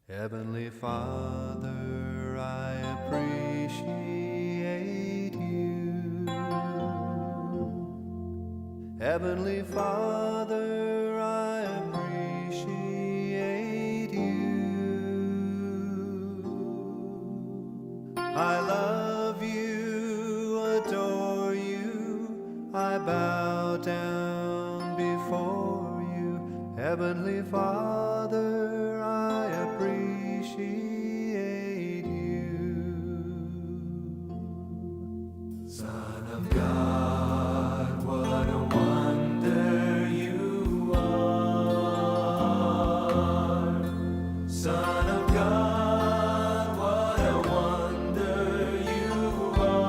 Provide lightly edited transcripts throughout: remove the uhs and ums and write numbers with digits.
Heavenly Father, I appreciate you. Heavenly Father, I appreciate you. I love you, adore you, I bow down before you. Heavenly Father, I appreciate you. Son of God, what a wonder you are. Son of God, what a wonder you are.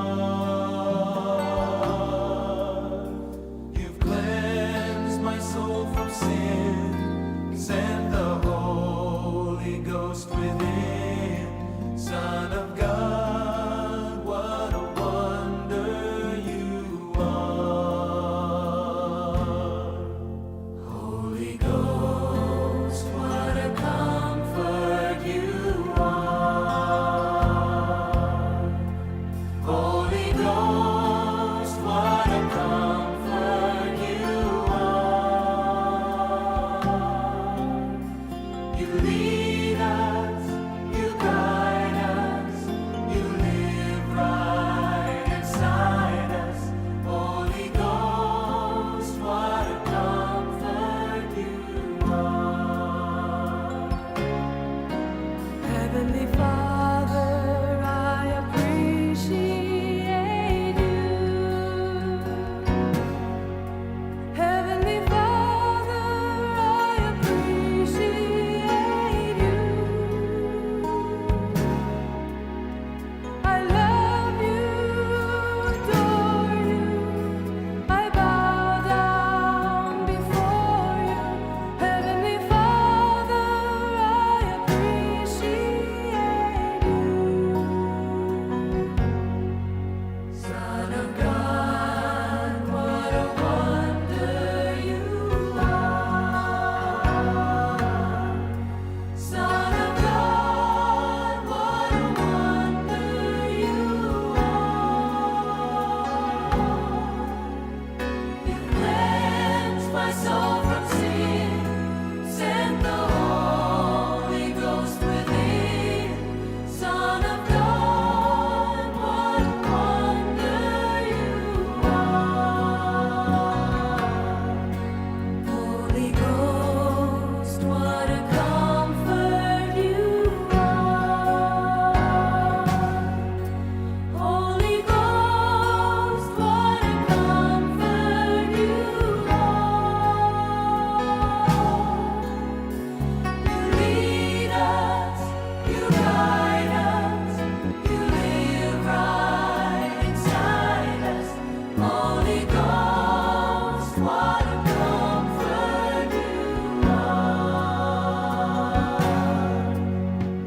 You've cleansed my soul from sin, sent the Holy Ghost within. Son of God, what a wonder you are. Holy Ghost, what a comfort you are. Holy Ghost, what a comfort you are. You lead us, you guide us, you live right inside us. Holy Ghost, what a comfort you are. Heavenly Father, I appreciate you. Heavenly Father, I appreciate you. I love you, adore you, I bow down before you. Heavenly Father, I appreciate you. Son of God, what a wonder you are. Son of God, what a wonder you are. You cleansed my soul from sin, sent the Holy Ghost within. Son of God, what a wonder you are. Holy Ghost, what a comfort you are. Holy Ghost, what a comfort you are. You lead us, you guide us, you live right inside us. Holy Ghost, what a comfort you are.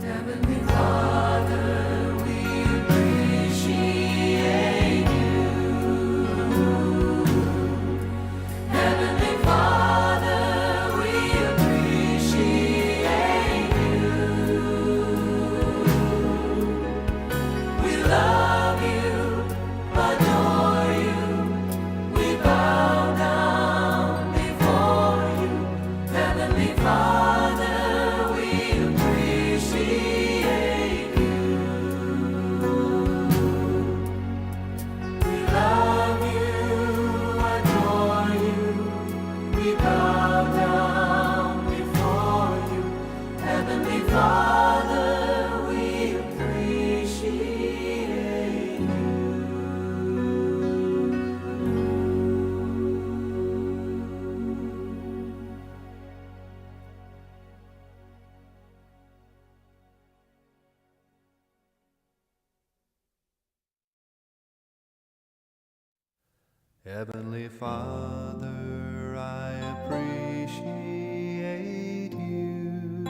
Heavenly Father, we appreciate you. Heavenly Father, we appreciate you. We love you, adore you, we bow down before you. Heavenly Father, we appreciate you. We love you, adore you, we bow down before you. Heavenly Father, we appreciate you. Heavenly Father, I appreciate you.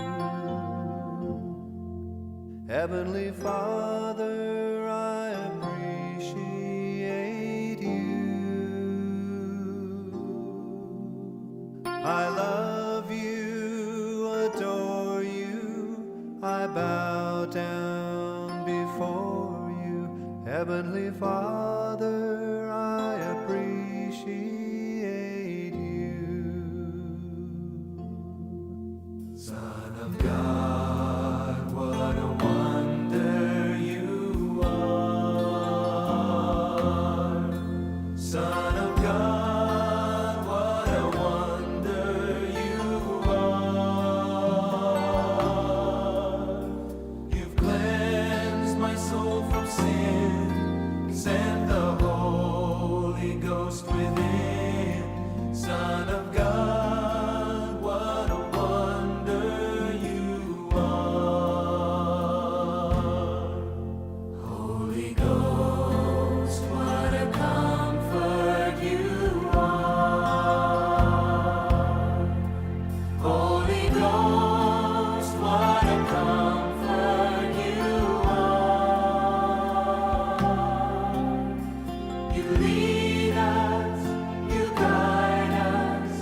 Heavenly Father, I appreciate you. I love you, adore you, I Father, I appreciate you. Son of God, what a wonder you are. Son of God, what a wonder you are. You've cleansed my soul from sin, sent the Holy Ghost within. Son of God, what a wonder you are. Holy Ghost, what a comfort you are. Holy Ghost, what a comfort you are. You lead us, you guide us,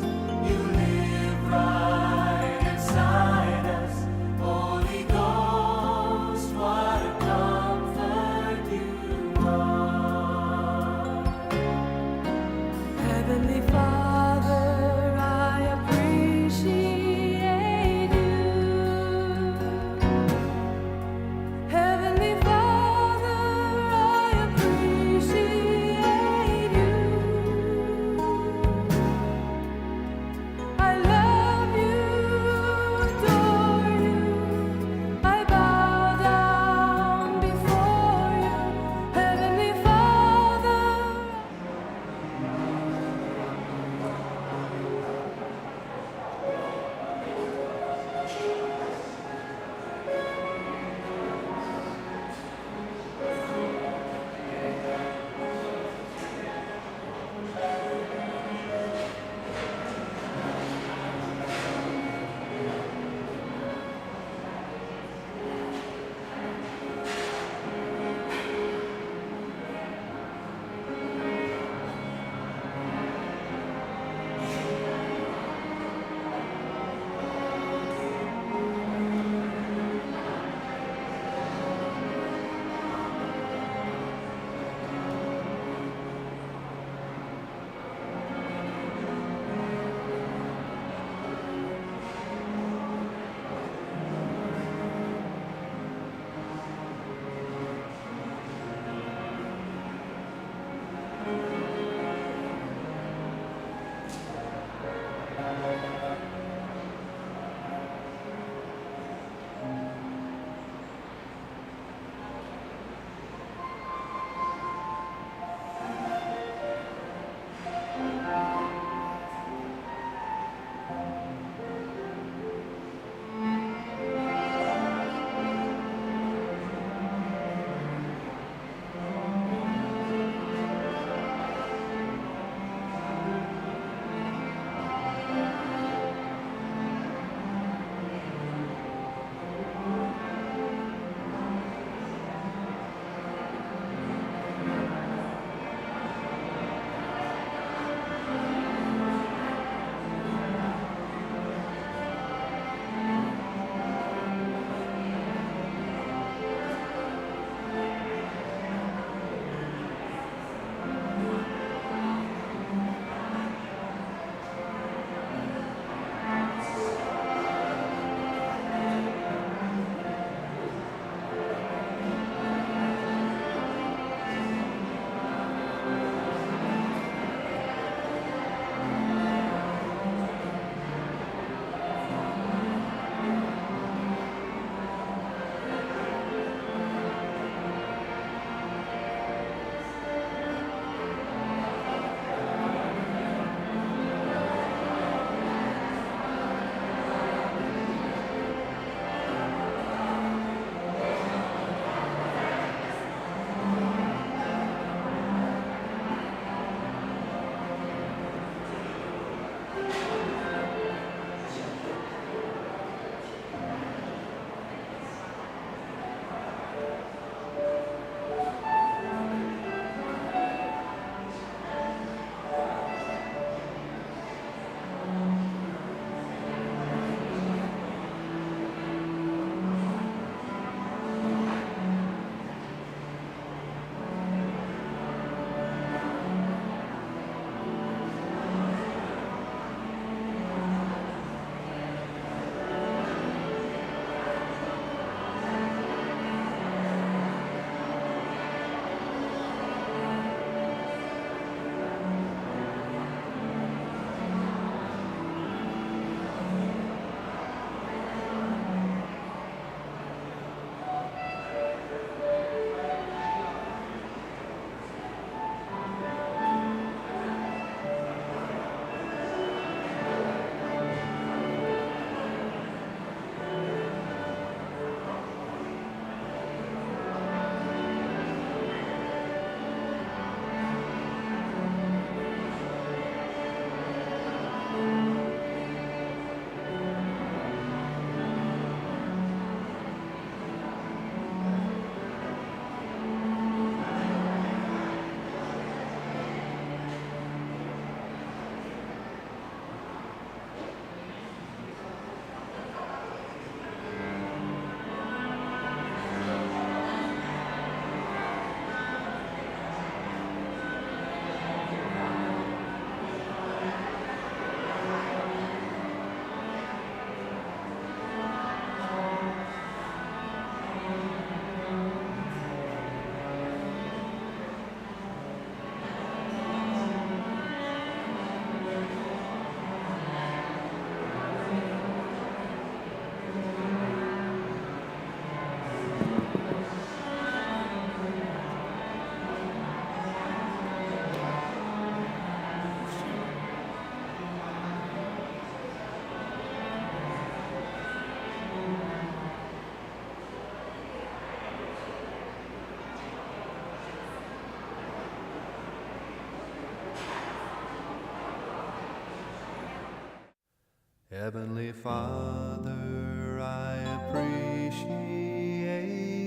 Heavenly Father, I appreciate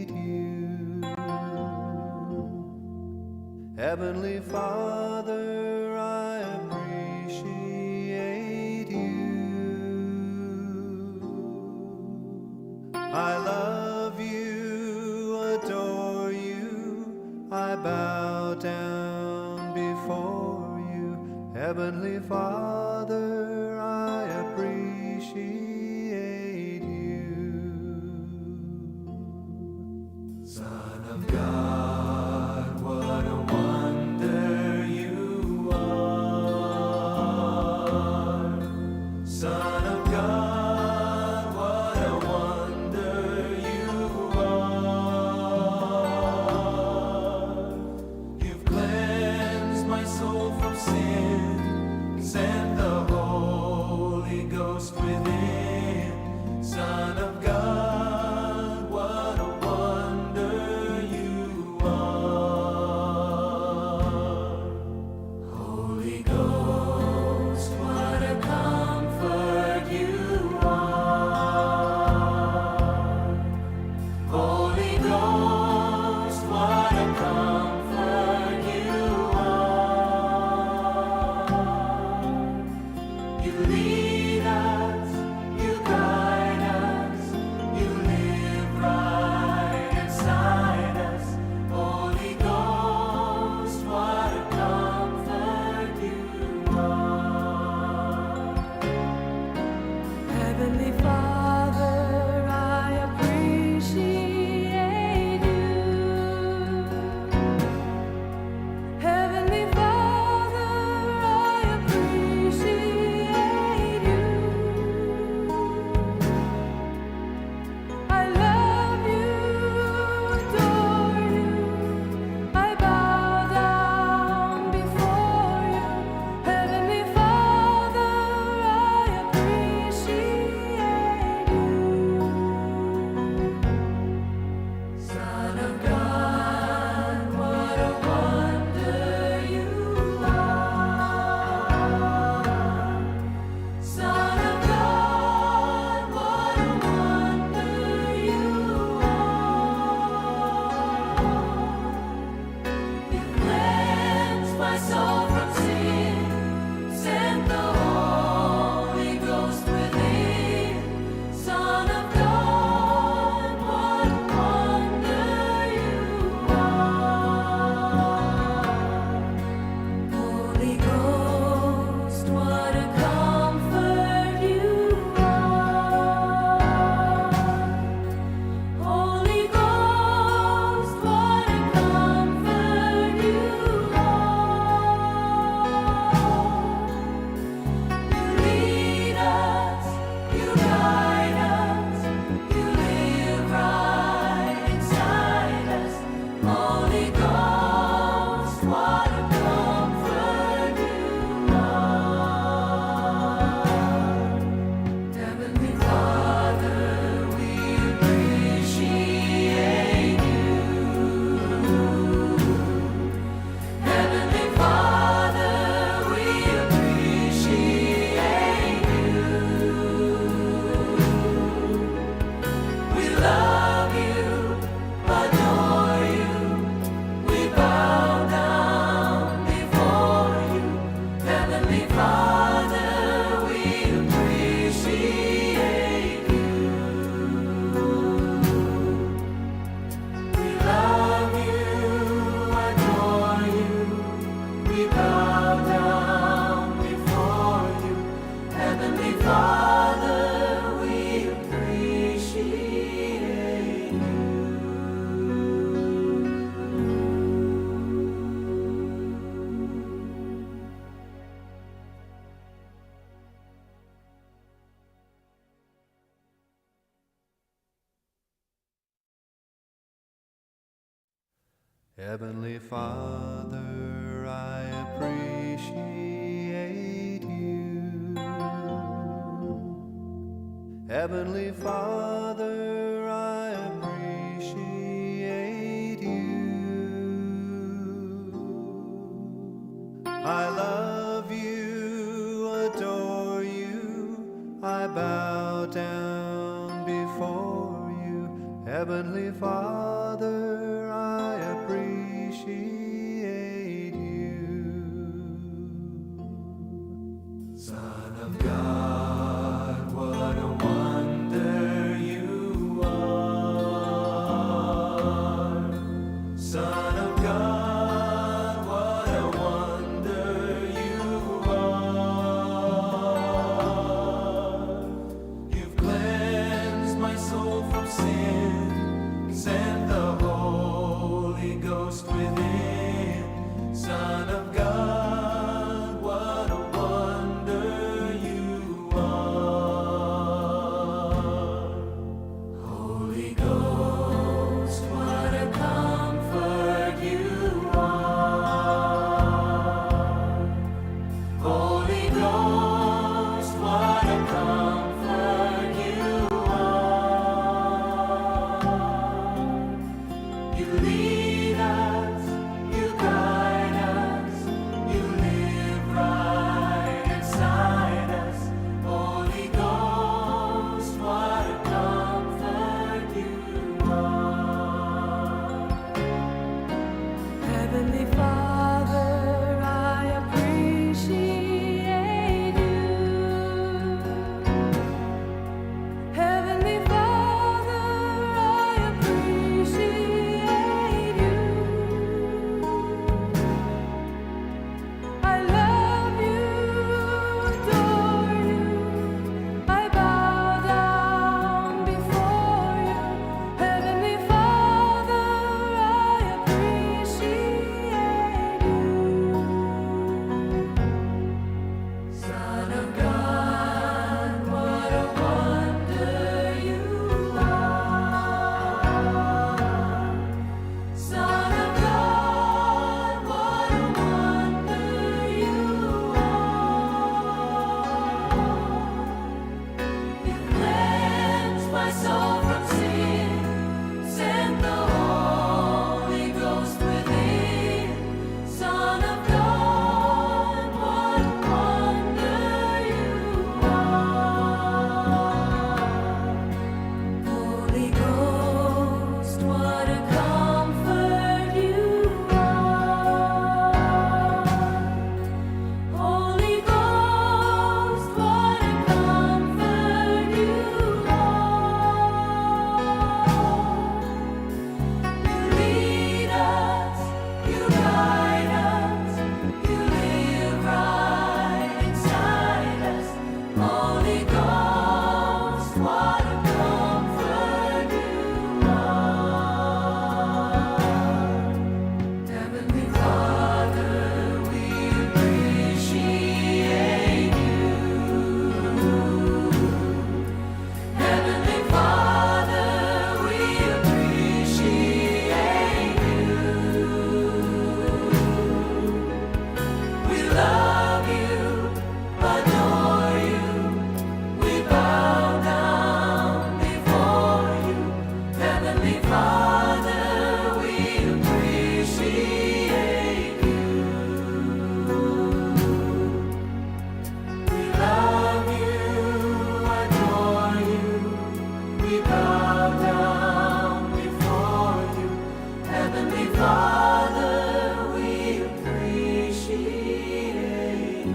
you. Heavenly Father, I appreciate you. I love you, adore you, I bow down before you. Heavenly Father, I appreciate you. Son of God, what a wonder you are. Son of God, what a wonder you are. You've cleansed my soul from sin, sent the Holy Ghost within. Son of God, what a wonder you are. Holy Ghost, what a comfort you are. Holy Ghost, what a comfort you are. You lead us, you guide us, you live right inside us. Holy Ghost, what a comfort you are. Heavenly Father, I appreciate you. Heavenly Father, I appreciate you. I love you, adore you, I bow down before you. Heavenly Father, I appreciate you. Son of God, what a wonder you are. Son of God, what a wonder you are. You cleansed my soul from sin, sent the Holy Ghost within. Son of God, what a wonder you are. Holy Ghost, what a comfort you are. Holy Ghost, what a comfort you are. You lead us, you guide us, you live right inside us. Holy Ghost, what a comfort you are. Heavenly Father, we appreciate you. Heavenly Father, we appreciate you. We love you, adore you, we bow down before you. Heavenly Father, we appreciate you. We love you, adore you, we bow down before you. Heavenly Father, we appreciate you. Heavenly Father, I appreciate you. Heavenly Father, I appreciate you. I love you, adore you, I Heavenly Father, I appreciate you. Son of God, what a wonder you are. Son of God, what a wonder you are. You've cleansed my soul from sin, sent the Holy Ghost within. Son of God, what a wonder you are. Holy Ghost, what a comfort you are. Holy Ghost, what a comfort you are. You lead us, you guide us, you live right inside us. Holy Ghost, what a comfort you are. Heavenly Father, I appreciate you. Heavenly Father, I appreciate you. I love you, adore you. I bow down before you. Heavenly Father, I appreciate you. Son of God, what a wonder you are. Son of God, what a wonder you are. You cleansed my soul from sin, sent the Holy Ghost within. Son of God, what a wonder you are. Holy Ghost, what a comfort you are. Holy Ghost, what a comfort you are. You lead us, you guide us, you live right inside us. Holy Ghost, what a comfort you are. Heavenly Father, we appreciate you. Heavenly Father, we appreciate you. We love you, adore you. We bow down before you. Heavenly Father, we appreciate you. We love you, adore you. We bow down before you. Heavenly Father, we appreciate you.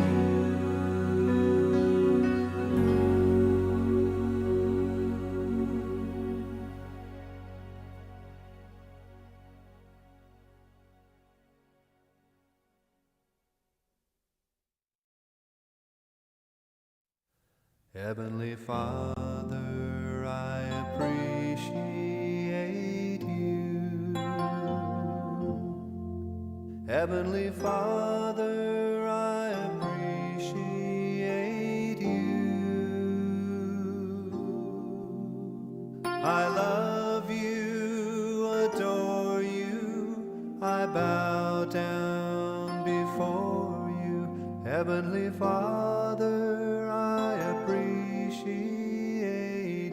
Heavenly Father, I appreciate you. Heavenly Father, I appreciate you. I love you, adore you. I bow down before you. Heavenly Father, I appreciate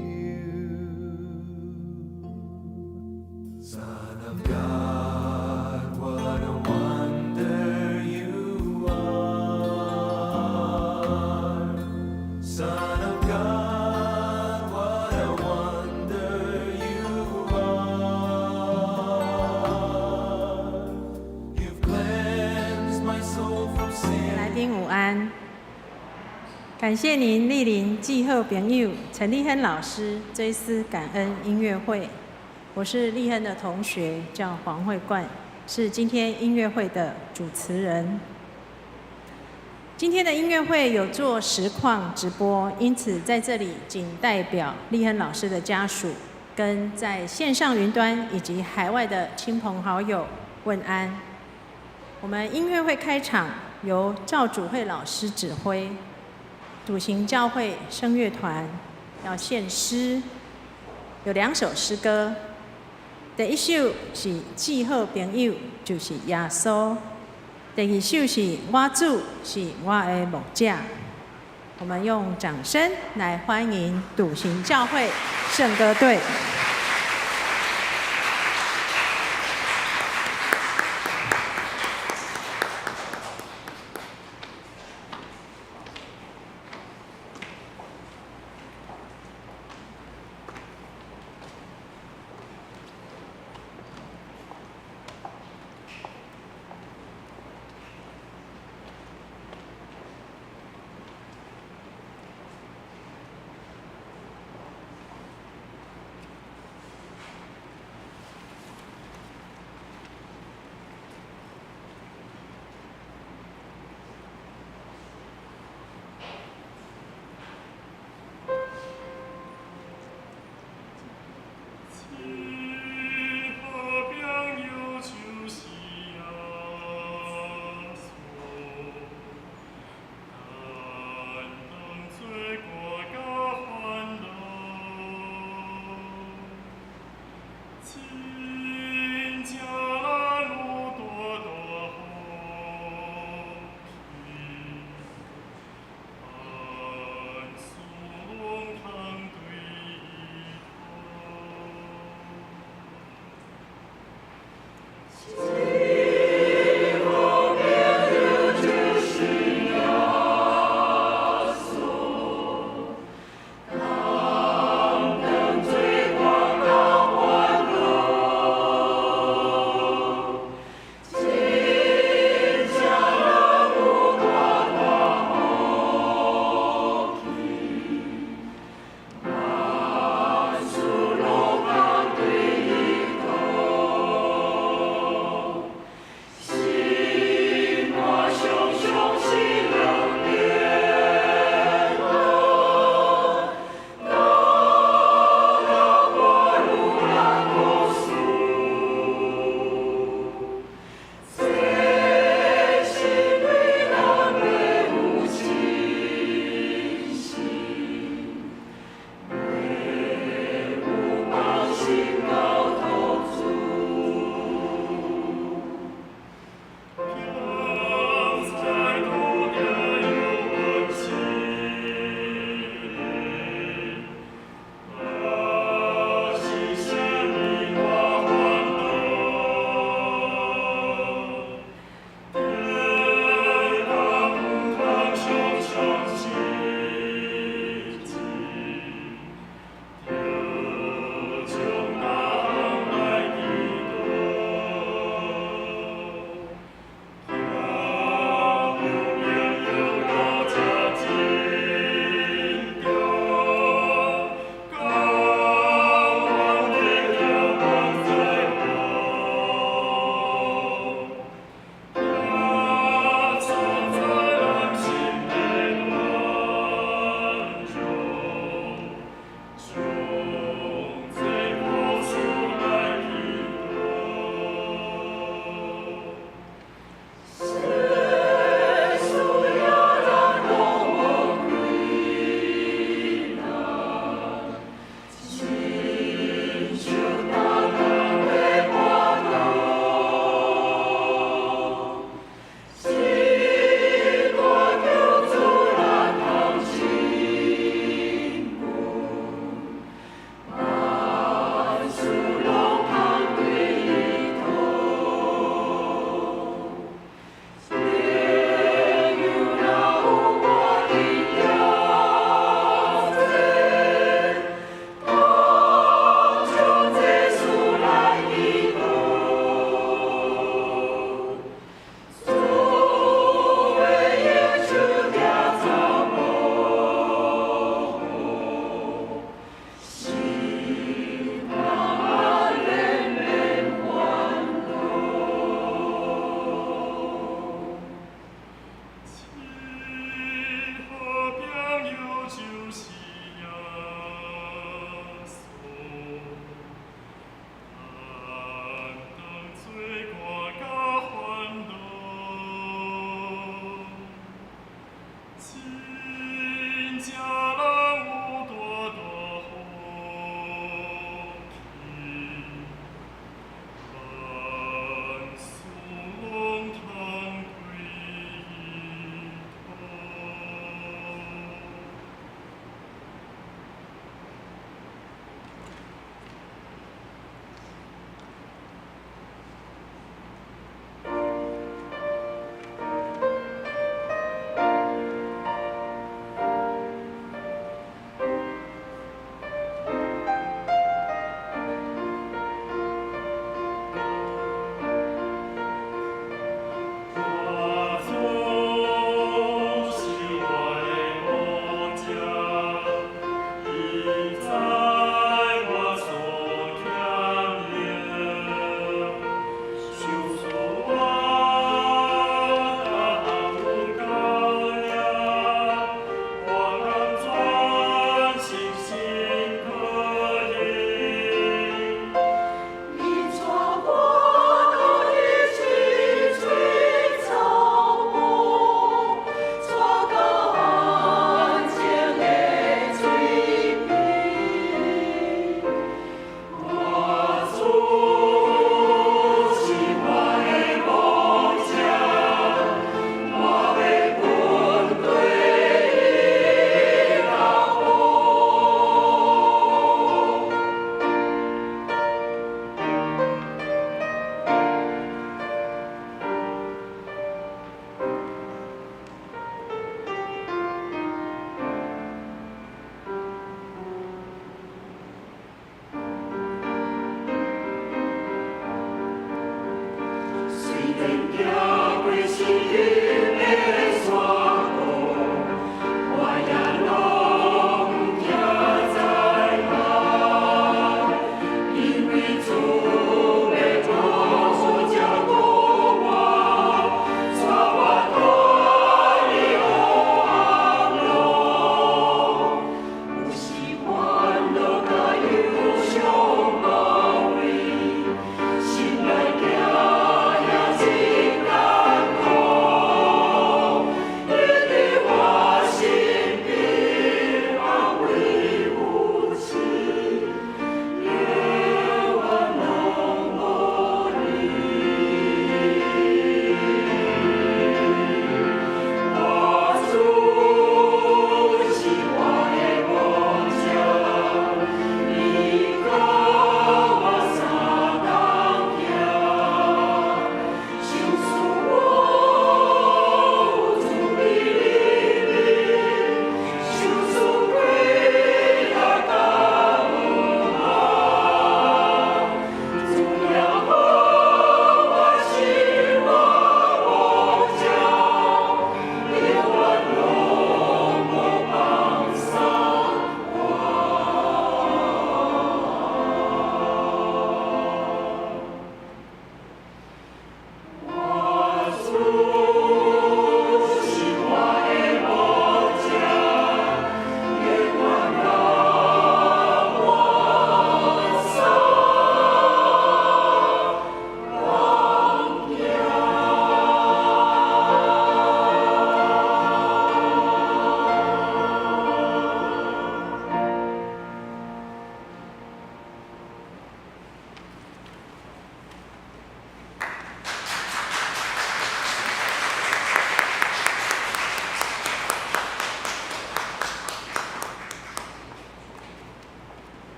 you. Son of God, what a wonder you are. Son of God, what a wonder you are. 感谢您莅临季后朋友陈立亨老师追思感恩音乐会。我是立亨的同学，叫黄慧冠，是今天音乐会的主持人。今天的音乐会有做实况直播，因此在这里仅代表立亨老师的家属，跟在线上云端以及海外的亲朋好友问安。我们音乐会开场由赵主慧老师指挥。笃行教会声乐团要献诗，有2首诗歌。第一首是《记好朋友》，就是耶稣；第2首是《我主是我的牧者》。我们用掌声来欢迎笃行教会圣歌队。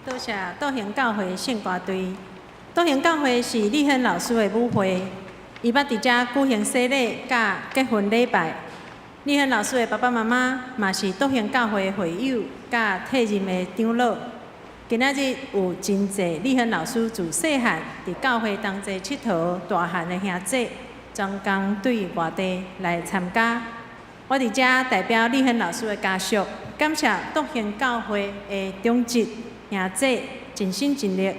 多谢道行教会献歌队。道行教会是立亨老师的舞会，伊捌伫遮举行洗礼甲结婚礼拜。立亨老师的爸爸妈妈嘛是道行教会的会友甲替任的长老。今仔日有真侪立亨老师自细汉伫教会同齐佚佗大汉的兄弟，专工对外地来参加。我伫遮代表立亨老师的家属，感谢道行教会的中职兄弟尽心尽力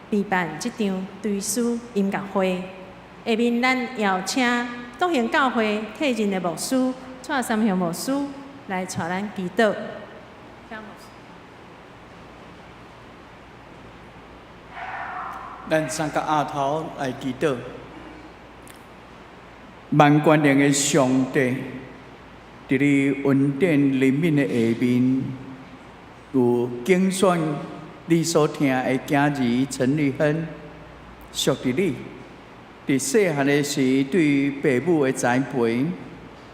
备办这场追思音乐会。下面咱邀请道行教会替任的牧师蔡三雄牧师来带咱祈祷。咱三个阿头来祈祷，万权能的上帝，伫你恩典灵敏的下面，有竞选你所听的囝儿陈立亨，属伫你。伫细汉的时，对父母的栽培，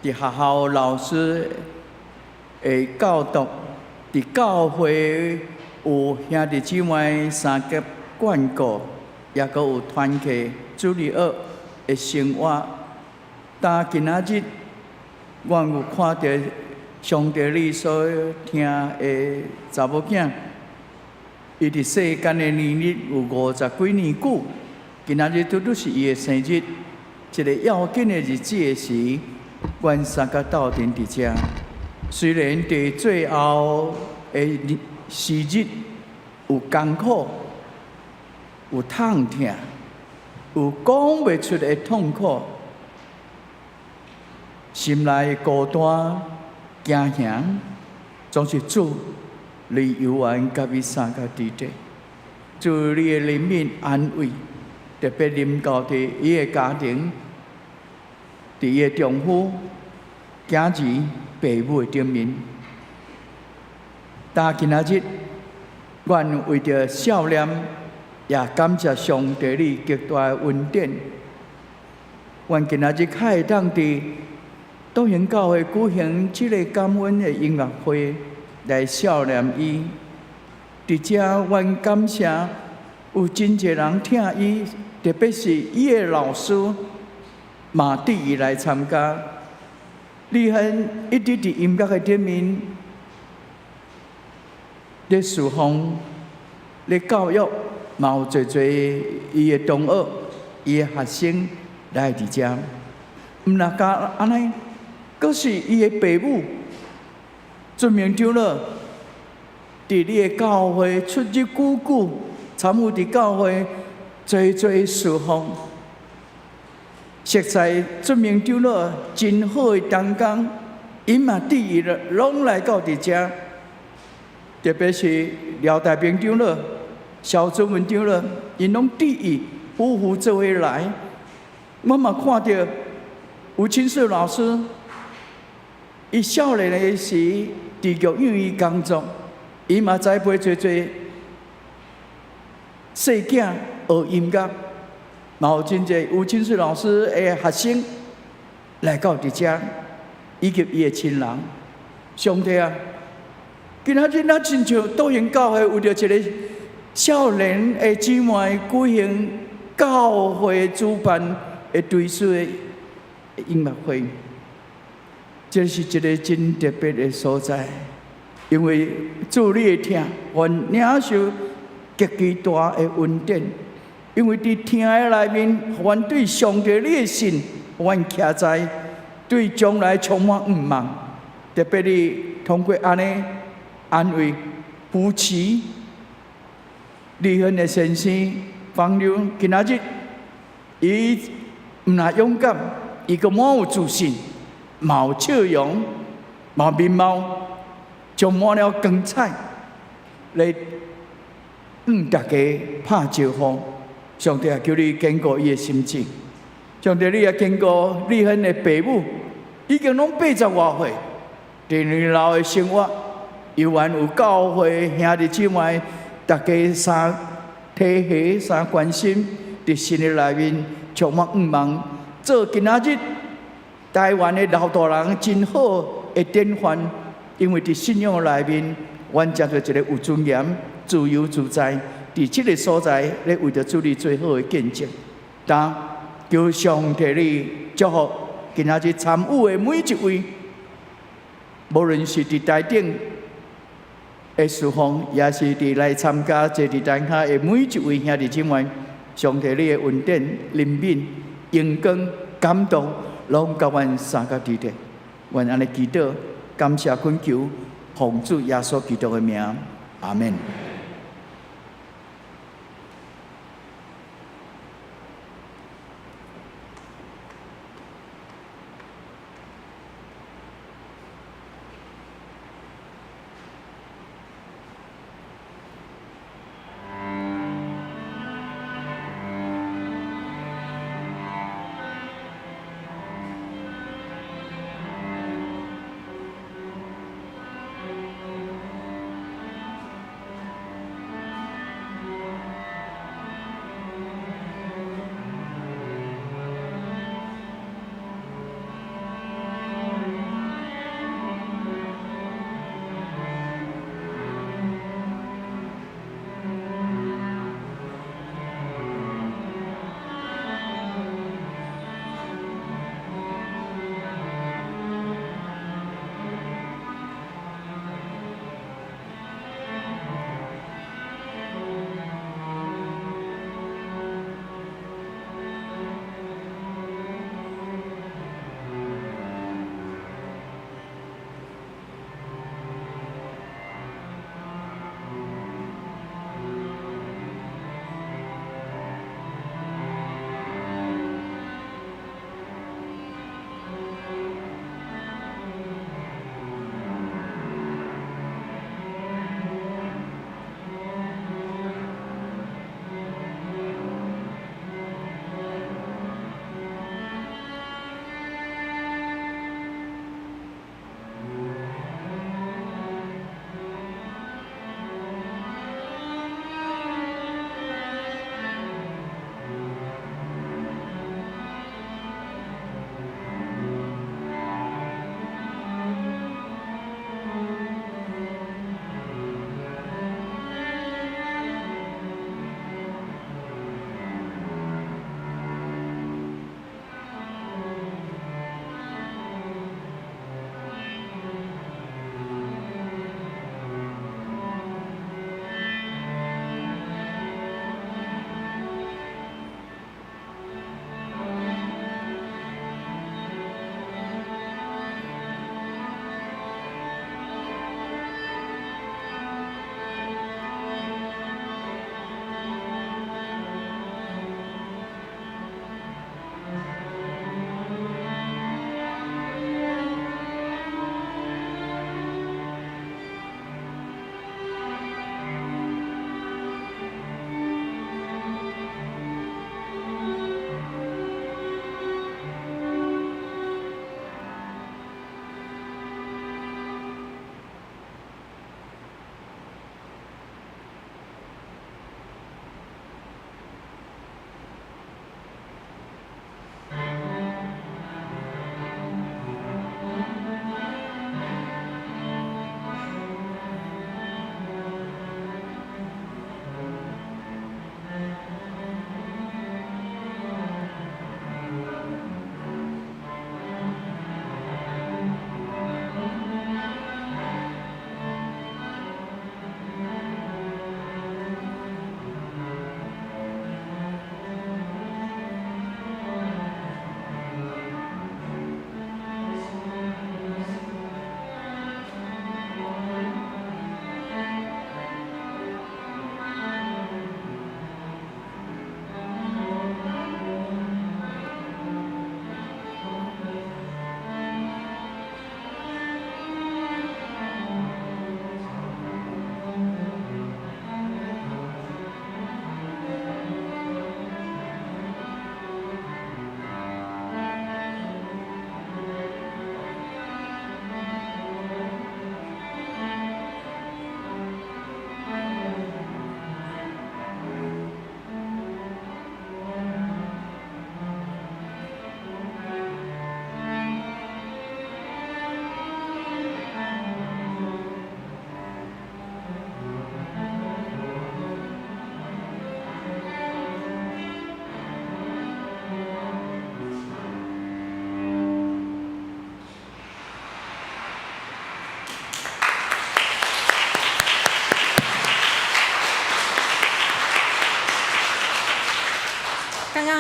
伫学校老师的教导，伫教会有兄弟姊妹三甲眷顾，也阁有团契主日学的生活。但今仔日，我有看到上帝你所听的查某囝，伊伫世间的年日有50几年久。今仔日拄拄是伊的生日，一个要紧的日子的时，阮三个斗阵伫遮。虽然伫最后的时日有艰苦，有痛痛，有讲袂出的痛苦，心内的孤单、惊吓，总是主你犹原甲伊三个伫地，主你的怜悯安慰。特别临到伫伊的家庭，伫伊的丈夫、囝儿、父母的顶面。但今仔日，阮为着少年，也感谢上帝你极大的恩典。阮今仔日较会当伫导演教会举行即个感恩的音乐会来少年伊。伫遮，阮感谢有真侪人听伊。特别是伊的老师嘛，对伊来参加。立亨一直伫音乐的顶面，咧侍奉、咧教育，嘛有侪侪伊的同学、伊的学生来伫遮。毋若甲安尼，阁是伊的父母，尊明长老，伫你的教会出入久久，参与伫教会。做侍奉，实在尊明长老真好的同工，因嘛对伊拢来到伫遮，特别是廖大平长老、肖尊文长老，因拢对伊夫妇做伙来。我嘛看到吴清水老师，伊少年的时伫剧院伊工作，伊嘛栽培侪细囝。学音乐，嘛有真侪吴清水老师的学生来到伫遮，以及伊的亲人。上帝啊，今仔日咱亲像导演教会为着一个少年的姊妹举行教会主办的对数的音乐会，这是一个真特别的所在，因为主你会听，愿领受极其大的恩典。因为伫听的内面，阮对上帝你的信，阮徛在对将来充满盼望。特别你通过安尼安慰扶持离婚的先生朋友，今仔日伊毋但勇敢，伊阁满有自信，嘛有笑容，嘛面貌充满了光彩，来大家拍招呼。上帝也求你坚固伊的心情，上帝你也坚固立亨的父母，已经拢80多岁，第二老的生活，犹原有教会兄弟姊妹，大家相体恤、相关心，伫新的内面充满盼望，做今仔日台湾的老大人真好的典范，因为伫信仰内面，阮才做一个有尊严、自由自在。伫这个所在，咧为着主你最好的见证，但求上帝你祝福今仔日参与的每一位，无论是伫台顶的侍奉，也是伫来参加坐伫台下的每一位兄弟姊妹，上帝你的恩典、怜悯、荣光、感动，拢甲阮三个伫地。愿安尼祈祷，感谢恳求，奉主耶稣基督的名，阿门。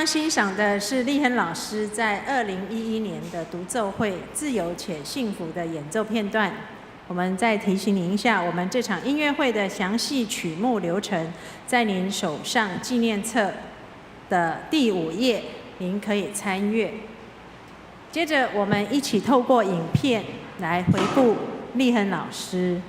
欣赏的是立亨老师在2011年的独奏会《自由且幸福》的演奏片段。我们再提醒您一下，我们这场音乐会的详细曲目流程，在您手上纪念册的第5页，您可以参阅。接着，我们一起透过影片来回顾立亨老师。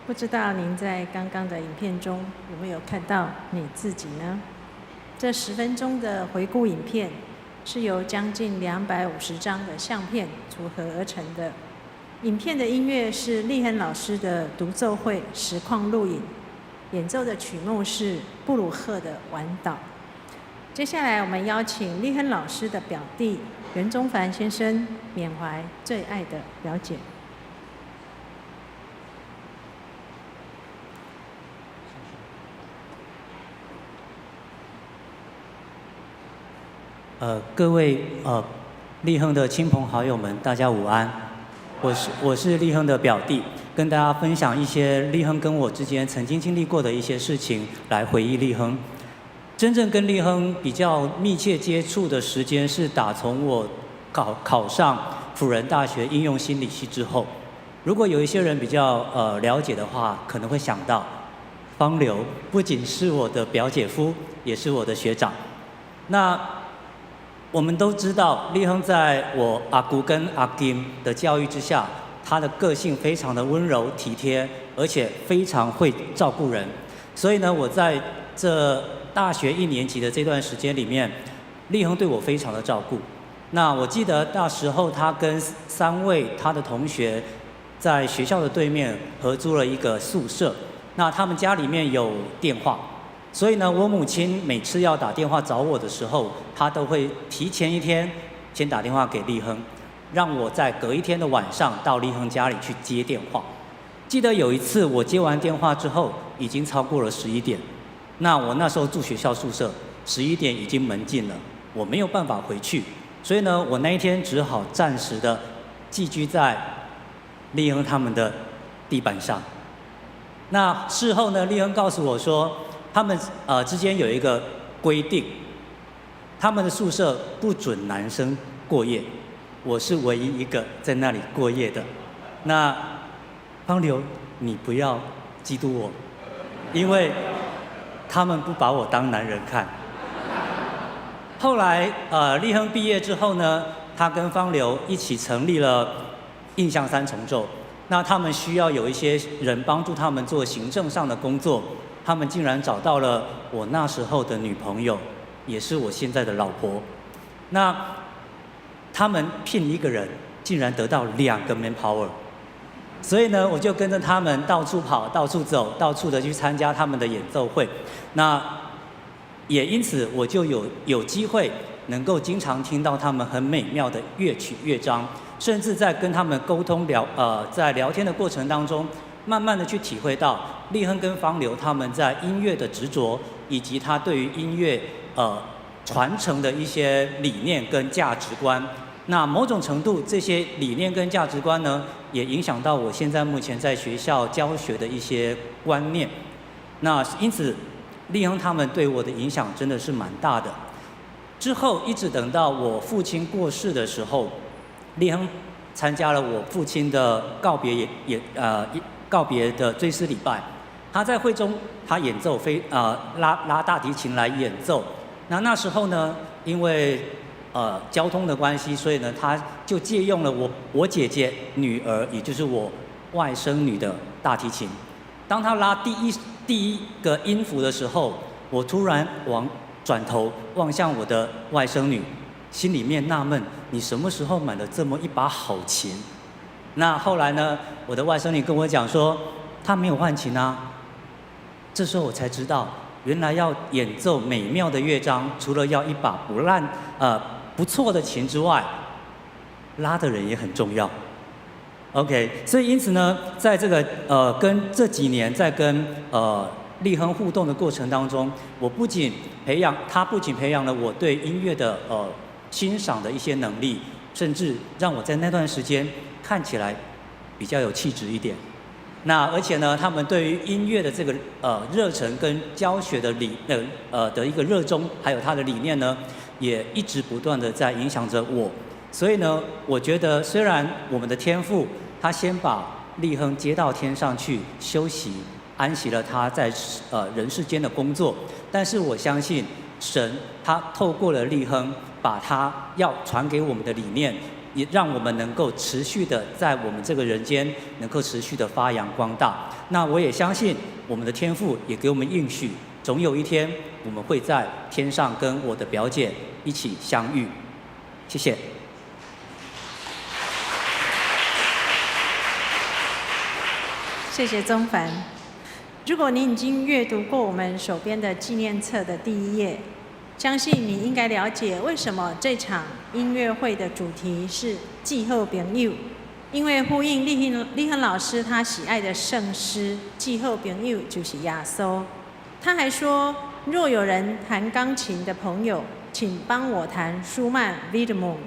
不知道您在刚刚的影片中有没有看到你自己呢？这10分钟的回顾影片是由将近250张的相片组合而成的。影片的音乐是立亨老师的独奏会实况录影，演奏的曲目是布鲁赫的《晚岛》。接下来我们邀请立亨老师的表弟袁宗凡先生缅怀最爱的表姐。各位立亨的亲朋好友们，大家午安。我是立亨的表弟，跟大家分享一些立亨跟我之间曾经经历过的一些事情，来回忆立亨。真正跟立亨比较密切接触的时间是打从我考上辅仁大学应用心理系之后。如果有一些人比较了解的话，可能会想到方流不仅是我的表姐夫，也是我的学长。那我们都知道，立亨在我阿姑跟阿金的教育之下，他的个性非常的温柔体贴，而且非常会照顾人。所以呢，我在这大学1年级的这段时间里面，立亨对我非常的照顾。那我记得那时候他跟3位他的同学在学校的对面合租了一个宿舍，那他们家里面有电话。所以呢，我母亲每次要打电话找我的时候，她都会提前1天先打电话给立亨，让我在隔1天的晚上到立亨家里去接电话。记得有一次我接完电话之后，已经超过了11点。那我那时候住学校宿舍，11点已经门禁了，我没有办法回去，所以呢，我那一天只好暂时的寄居在立亨他们的地板上。那事后呢，立亨告诉我说，他们之间有一个规定，他们的宿舍不准男生过夜，我是唯一一个在那里过夜的。那方流，你不要嫉妒我，因为他们不把我当男人看。后来立亨毕业之后呢，他跟方流一起成立了印象3重奏。那他们需要有一些人帮助他们做行政上的工作。他们竟然找到了我那时候的女朋友，也是我现在的老婆。那他们聘一个人，竟然得到2个 manpower。所以呢，我就跟着他们到处跑、到处走、到处的去参加他们的演奏会。那也因此，我就有机会能够经常听到他们很美妙的乐曲乐章，甚至在跟他们沟通在聊天的过程当中，慢慢的去体会到立亨跟方流他们在音乐的执着，以及他对于音乐传承的一些理念跟价值观。那某种程度，这些理念跟价值观呢，也影响到我现在目前在学校教学的一些观念。那因此，立亨他们对我的影响真的是蛮大的。之后一直等到我父亲过世的时候，立亨参加了我父亲的告别的追思礼拜。他在会中，他演奏拉大提琴来演奏。那时候呢，因为交通的关系，所以呢，他就借用了我姐姐女儿，也就是我外甥女的大提琴。当他拉第一个音符的时候，我突然转头望向我的外甥女，心里面纳闷：你什么时候买了这么一把好琴？那后来呢，我的外甥女跟我讲说，她没有换琴啊。这时候我才知道，原来要演奏美妙的乐章，除了要一把不错的琴之外，拉的人也很重要。OK， 所以因此呢，在这个跟这几年在跟立亨互动的过程当中，他不仅培养了我对音乐的欣赏的一些能力，甚至让我在那段时间看起来比较有气质一点。那而且呢，他们对于音乐的这个热忱跟教学的的一个热衷，还有他的理念呢，也一直不断的在影响着我。所以呢，我觉得虽然我们的天父他先把立亨接到天上去休息，安息了他在人世间的工作，但是我相信神他透过了立亨，把他要传给我们的理念也让我们能够持续的在我们这个人间能够持续的发扬光大。那我也相信我们的天父也给我们应许，总有一天我们会在天上跟我的表姐一起相遇。谢谢。谢谢宗凡。如果你已经阅读过我们手边的纪念册的第1页，相信你应该了解为什么这场音乐会的主题是记好朋友，因为呼应立亨老师他喜爱的圣诗“记好朋友就是耶稣”。他还说，若有人弹钢琴的朋友，请帮我弹舒曼 Widmung，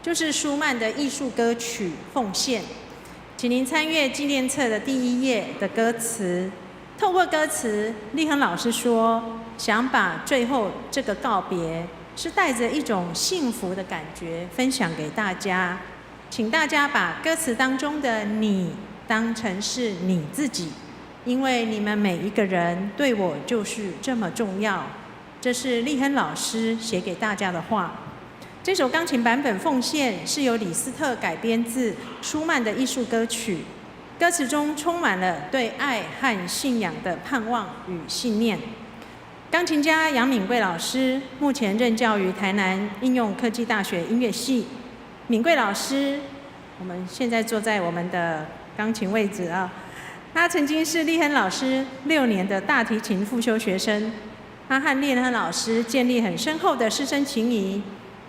就是舒曼的艺术歌曲《奉献》。请您参阅纪念册的第1页的歌词。透过歌词，立亨老师说，想把最后这个告别是带着一种幸福的感觉分享给大家。请大家把歌词当中的你当成是你自己，因为你们每一个人对我就是这么重要。这是立亨老师写给大家的话。这首钢琴版本《奉献》是由李斯特改编自舒曼的艺术歌曲，歌词中充满了对爱和信仰的盼望与信念。钢琴家杨敏贵老师目前任教于台南应用科技大学音乐系。敏贵老师，我们现在坐在我们的钢琴位置啊。他曾经是立亨老师6年的大提琴复修学生，他和立亨老师建立很深厚的师生情谊。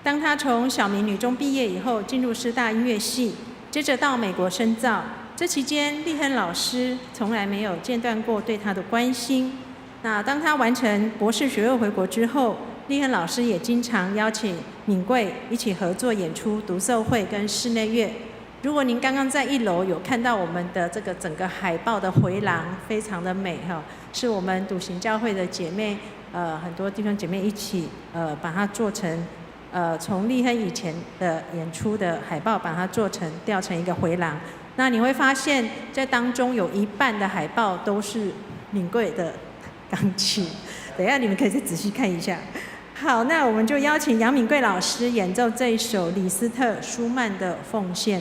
当他从小明女中毕业以后，进入师大音乐系，接着到美国深造。这期间，立亨老师从来没有间断过对他的关心。那当他完成博士学位回国之后，立亨老师也经常邀请敏贵一起合作演出独奏会跟室内乐。如果您刚刚在1楼有看到我们的这个整个海报的回廊，非常的美哈，是我们笃行教会的姐妹，很多弟兄姐妹一起把它做成。从立亨以前的演出的海报，把它调成一个回廊。那你会发现在当中有一半的海报都是敏贵的钢琴。等一下你们可以再仔细看一下。好，那我们就邀请杨敏贵老师演奏这一首李斯特舒曼的《奉献》。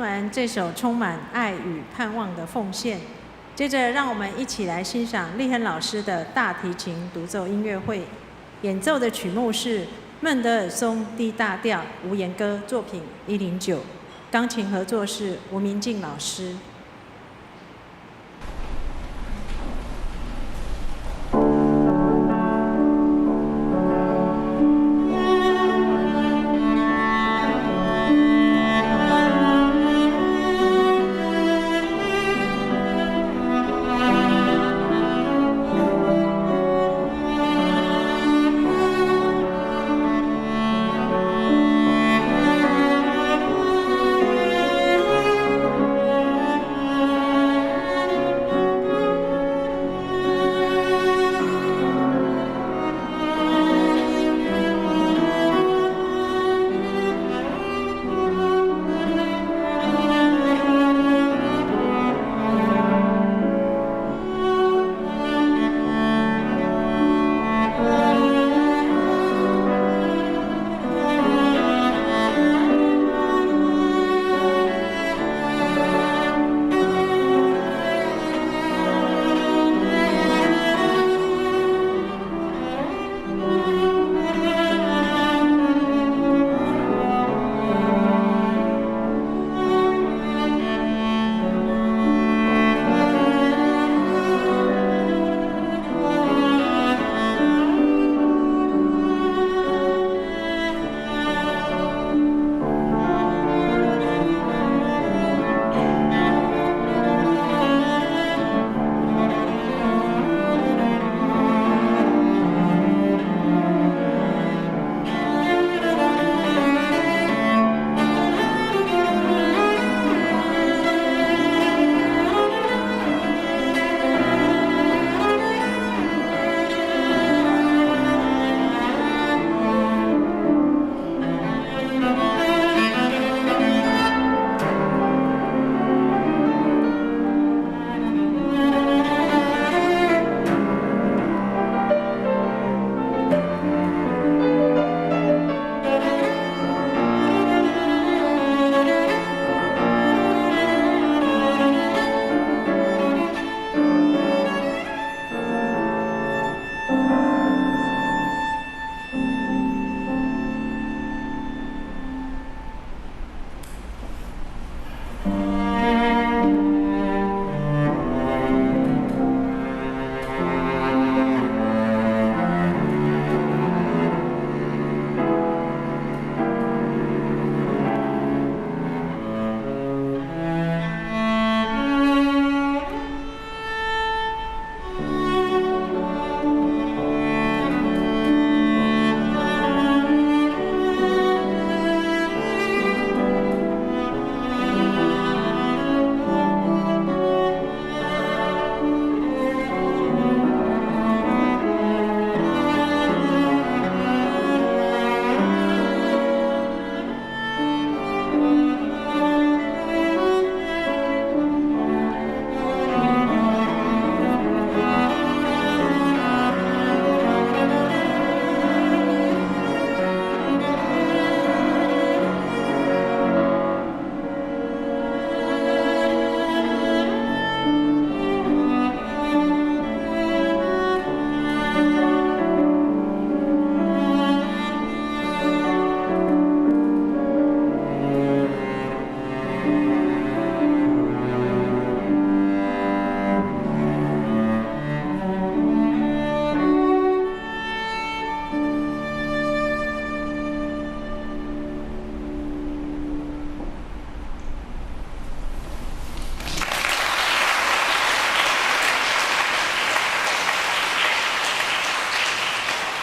完这首充满爱与盼望的奉献，接着让我们一起来欣赏立亨老师的大提琴独奏音乐会。演奏的曲目是孟德尔松 D 大调无言歌作品109，钢琴合作是吴明进老师。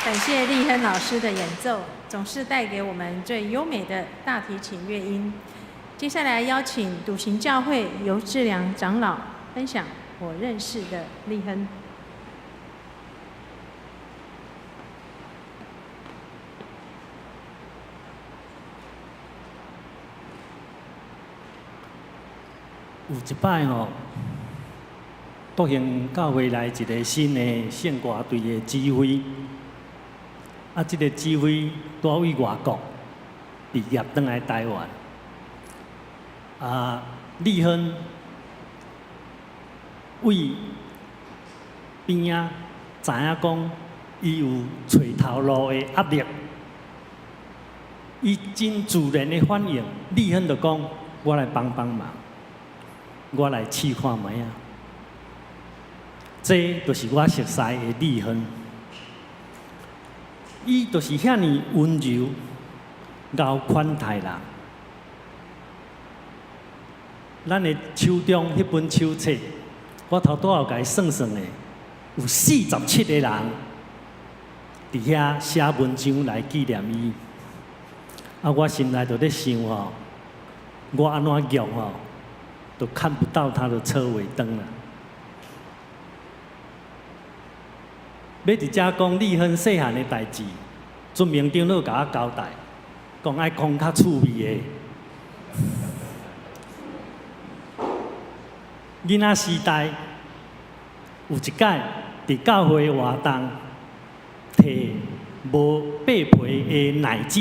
感谢立亨老师的演奏，总是带给我们最优美的大提琴乐音。接下来邀请笃行教会尤志良长老分享我认识的立亨。有一摆吼，笃行教会来一个新的圣歌队的指挥，这个指挥带位外国毕业，转来台湾。立亨为边啊知影讲伊有找头路的压力，伊真自然的反应。立亨就讲：我来帮忙，我来试看卖啊。这就是我熟悉的立亨，伊就是遐尼温柔、够款待人。咱的手中迄本手册，我头拄仔甲伊算算的，有47个人伫遐写文章来纪念伊。啊，我心内就咧想吼，我安怎用吼，都看不到他的车尾灯了。要伫遮讲立亨细汉的代志，尊明长老甲我交代，讲爱讲较趣味的。囡仔时代有一摆伫教会活动，摕无8皮的奶子，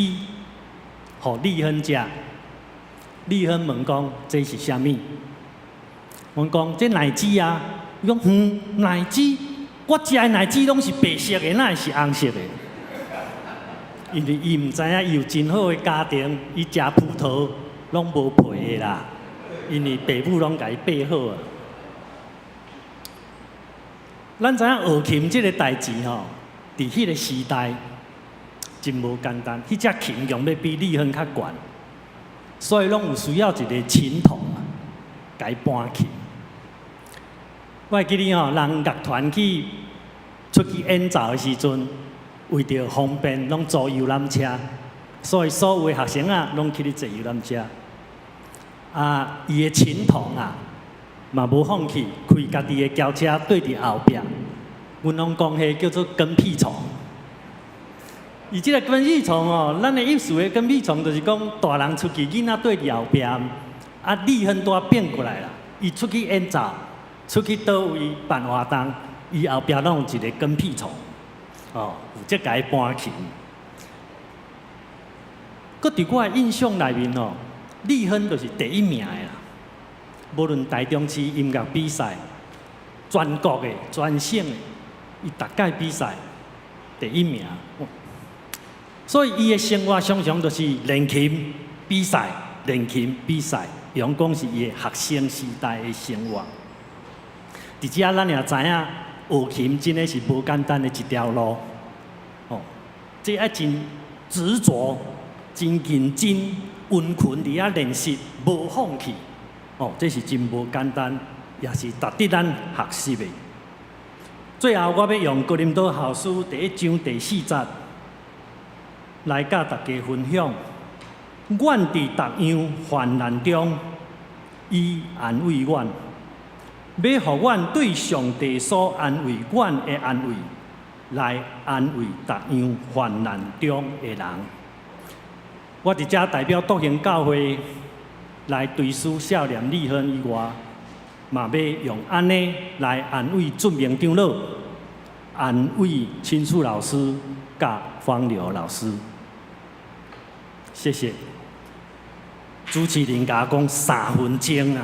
互立亨食。立亨问讲：这是啥物？阮讲：这奶子啊。伊讲：奶子，我食的奶子拢是白色的，哪会是红色的？因为伊毋知影伊有真好的家庭，伊食葡萄拢无皮的啦。因为爸母拢甲伊备好啊。咱知影学琴即个代志吼，伫迄个时代真无简单。迄只琴用要比立亨较悬，所以拢有需要一个琴童啊，甲伊搬去。我会记得吼，人乐团去出去演奏的时阵，为着方便，拢坐游览车，所以所有的学生啊，拢去咧坐游览车。啊，伊的琴童啊，嘛无放弃，开家己的轿车对伫后壁。阮拢讲迄叫做跟屁虫。伊即个跟屁虫哦，咱的意思的跟屁虫，就是讲大人出去，囡仔对伫后壁，啊，立亨都变过来啦。伊出去演奏，出去倒位办活动，伊后壁拢有一个跟屁虫，哦，有即个搬琴。搁伫我的印象内面哦。立亨就是第1名的啦，无论台中市音乐比赛、全国的、全省的，伊逐届比赛第1名。所以伊的生活常常就是练琴比赛、练琴比赛，用讲是伊的学生时代的生活。伫遮咱也知影，学琴真的是无简单的一条路，哦，这爱真执着、真认真。温群伫遐练习，无放弃，哦，这是真无简单，也是值得咱学习的。最后，我要用哥林多后书第1章第4节来甲大家分享。阮伫逐样患难中，伊安慰阮，要互阮对上帝所安慰阮的安慰，来安慰逐样患难中的人。我伫遮代表笃行教会来对思少年立亨以外，嘛要用安尼来安慰尊明长老、安慰亲属老师、甲方流老师。谢谢。主持人甲我讲3分钟啊。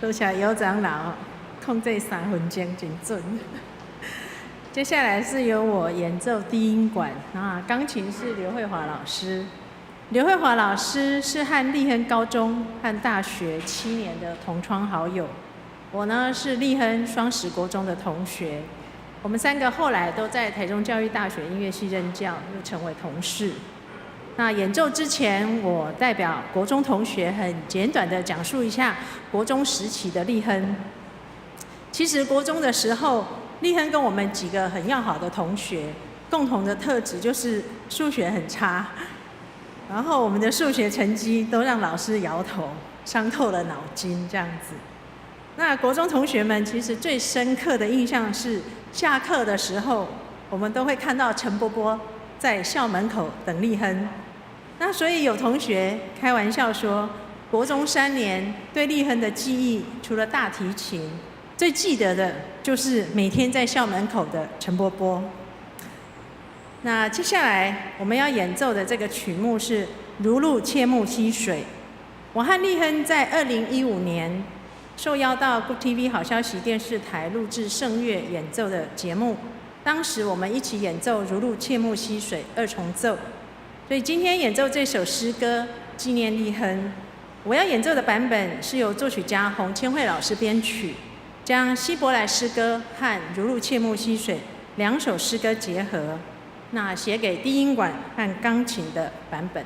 多谢尤长老控制3分钟真准。接下来是由我演奏低音管，钢琴是刘慧华老师。刘慧华老师是和立亨高中和大学7年的同窗好友，我呢是立亨双实国中的同学。我们3个后来都在台中教育大学音乐系任教，又成为同事。那演奏之前，我代表国中同学很简短的讲述一下国中时期的立亨。其实国中的时候，立亨跟我们几个很要好的同学，共同的特质就是数学很差，然后我们的数学成绩都让老师摇头，伤透了脑筋这样子。那国中同学们其实最深刻的印象是，下课的时候，我们都会看到陈伯伯在校门口等立亨。那所以有同学开玩笑说，国中3年对立亨的记忆，除了大提琴，最记得的就是每天在校门口的陈伯伯。那接下来我们要演奏的这个曲目是《如露切木溪水》。我和立亨在2015年受邀到 Good TV 好消息电视台录制圣乐演奏的节目，当时我们一起演奏《如露切木溪水》2重奏。所以今天演奏这首诗歌纪念立亨。我要演奏的版本是由作曲家洪千惠老师编曲，将希伯来诗歌和《如露切木溪水》2首诗歌结合，那写给低音管和钢琴的版本。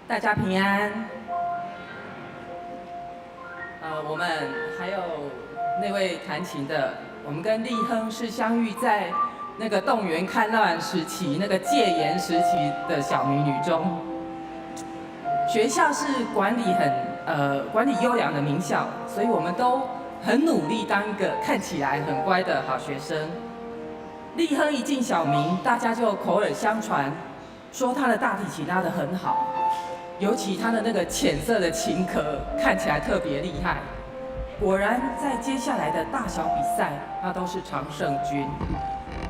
大家平安。我们还有那位弹琴的，我们跟立亨是相遇在那个动员戡乱时期、那个戒严时期的小民女中。学校是管理优良的名校，所以我们都很努力当一个看起来很乖的好学生。立亨一进小民，大家就口耳相传，说他的大提琴拉得很好，尤其他的那个浅色的琴壳看起来特别厉害。果然，在接下来的大小比赛，他都是常胜军。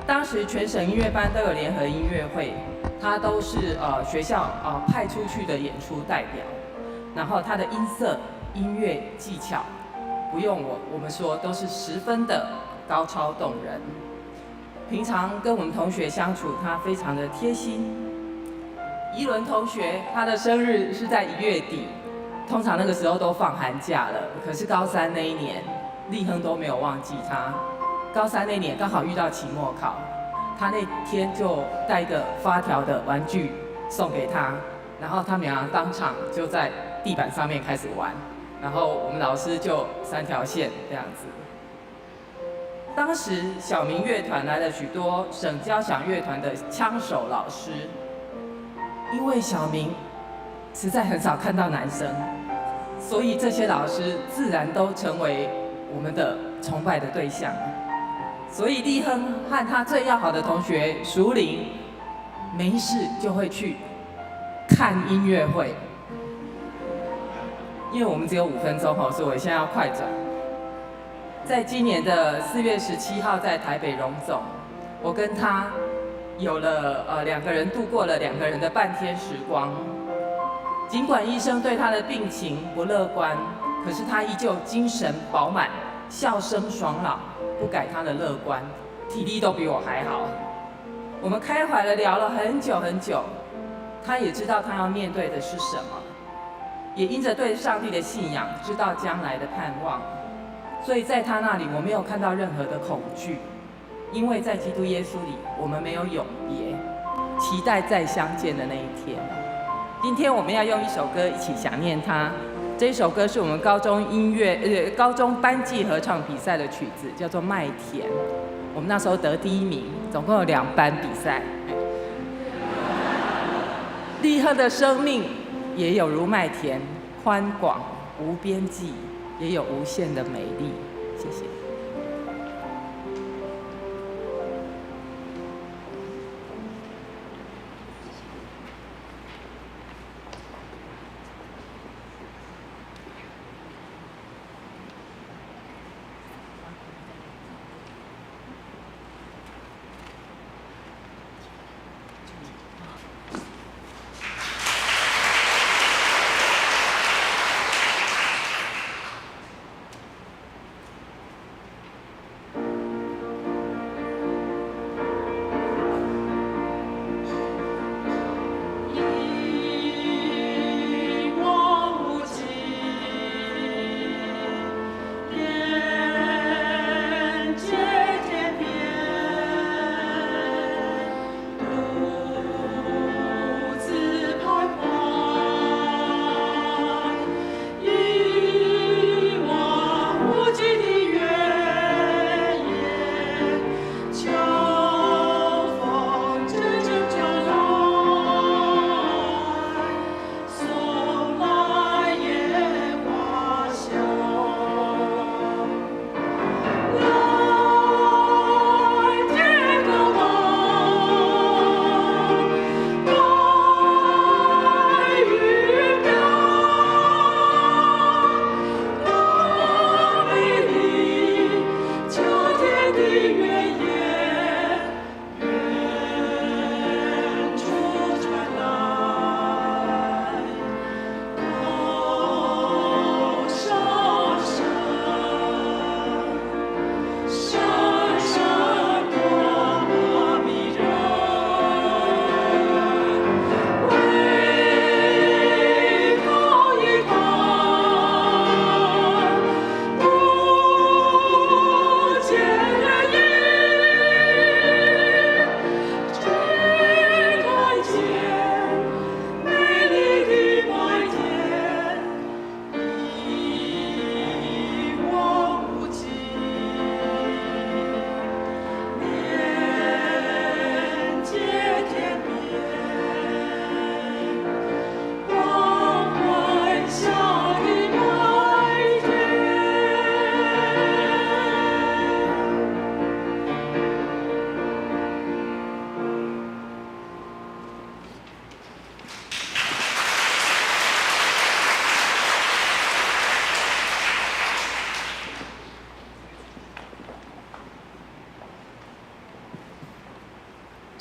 当时全省音乐班都有联合音乐会，他都是学校派出去的演出代表。然后他的音色、音乐技巧，不用我们说，都是十分的高超动人。平常跟我们同学相处，他非常的贴心。一伦同学，他的生日是在1月底，通常那个时候都放寒假了。可是高三那一年，立亨都没有忘记他。高三那年刚好遇到期末考，他那天就带一个发条的玩具送给他，然后他们俩当场就在地板上面开始玩，然后我们老师就3条线这样子。当时小民乐团来了许多省交响乐团的枪手老师，因为小民实在很少看到男生，所以这些老师自然都成为我们的崇拜的对象。所以立亨和他最要好的同学淑玲，没事就会去看音乐会。因为我们只有5分钟所以我现在要快转。在今年的4月17号，在台北荣总，我跟他有了2个人度过了2个人的半天时光。尽管医生对他的病情不乐观，可是他依旧精神饱满，笑声爽朗，不改他的乐观，体力都比我还好。我们开怀的聊了很久很久，他也知道他要面对的是什么，也因着对上帝的信仰，知道将来的盼望。所以在他那里，我没有看到任何的恐惧，因为在基督耶稣里，我们没有永别，期待再相见的那一天。今天我们要用一首歌一起想念他。这首歌是我们高中班级合唱比赛的曲子，叫做《麦田》。我们那时候得第1名，总共有2班比赛。立亨的生命也有如麦田，宽广无边际，也有无限的美丽。谢谢。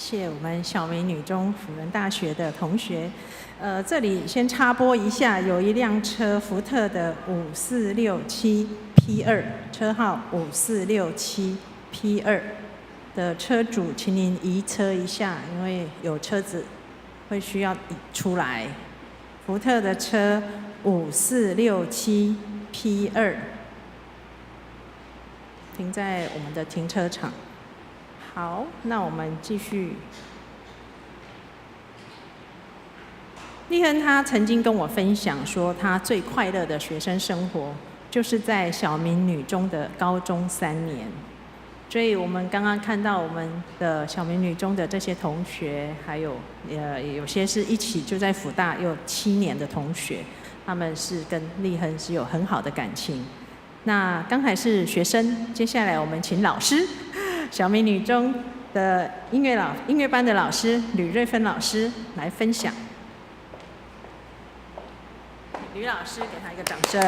谢我们小明女中辅仁大学的同学。这里先插播一下，有一辆车，福特的5467 P2，车号5467 P2的车主，请您移车一下，因为有车子会需要移出来。福特的车5467 P2 停在我们的停车场。好，那我们继续。立亨他曾经跟我分享说，他最快乐的学生生活就是在小明女中的高中3年。所以我们刚刚看到我们的小明女中的这些同学，还有有些是一起就在辅大有7年的同学，他们是跟立亨是有很好的感情。那刚才是学生，接下来我们请老师，小明女中的音乐班的老师吕瑞芬老师来分享。吕老师，给他一个掌声。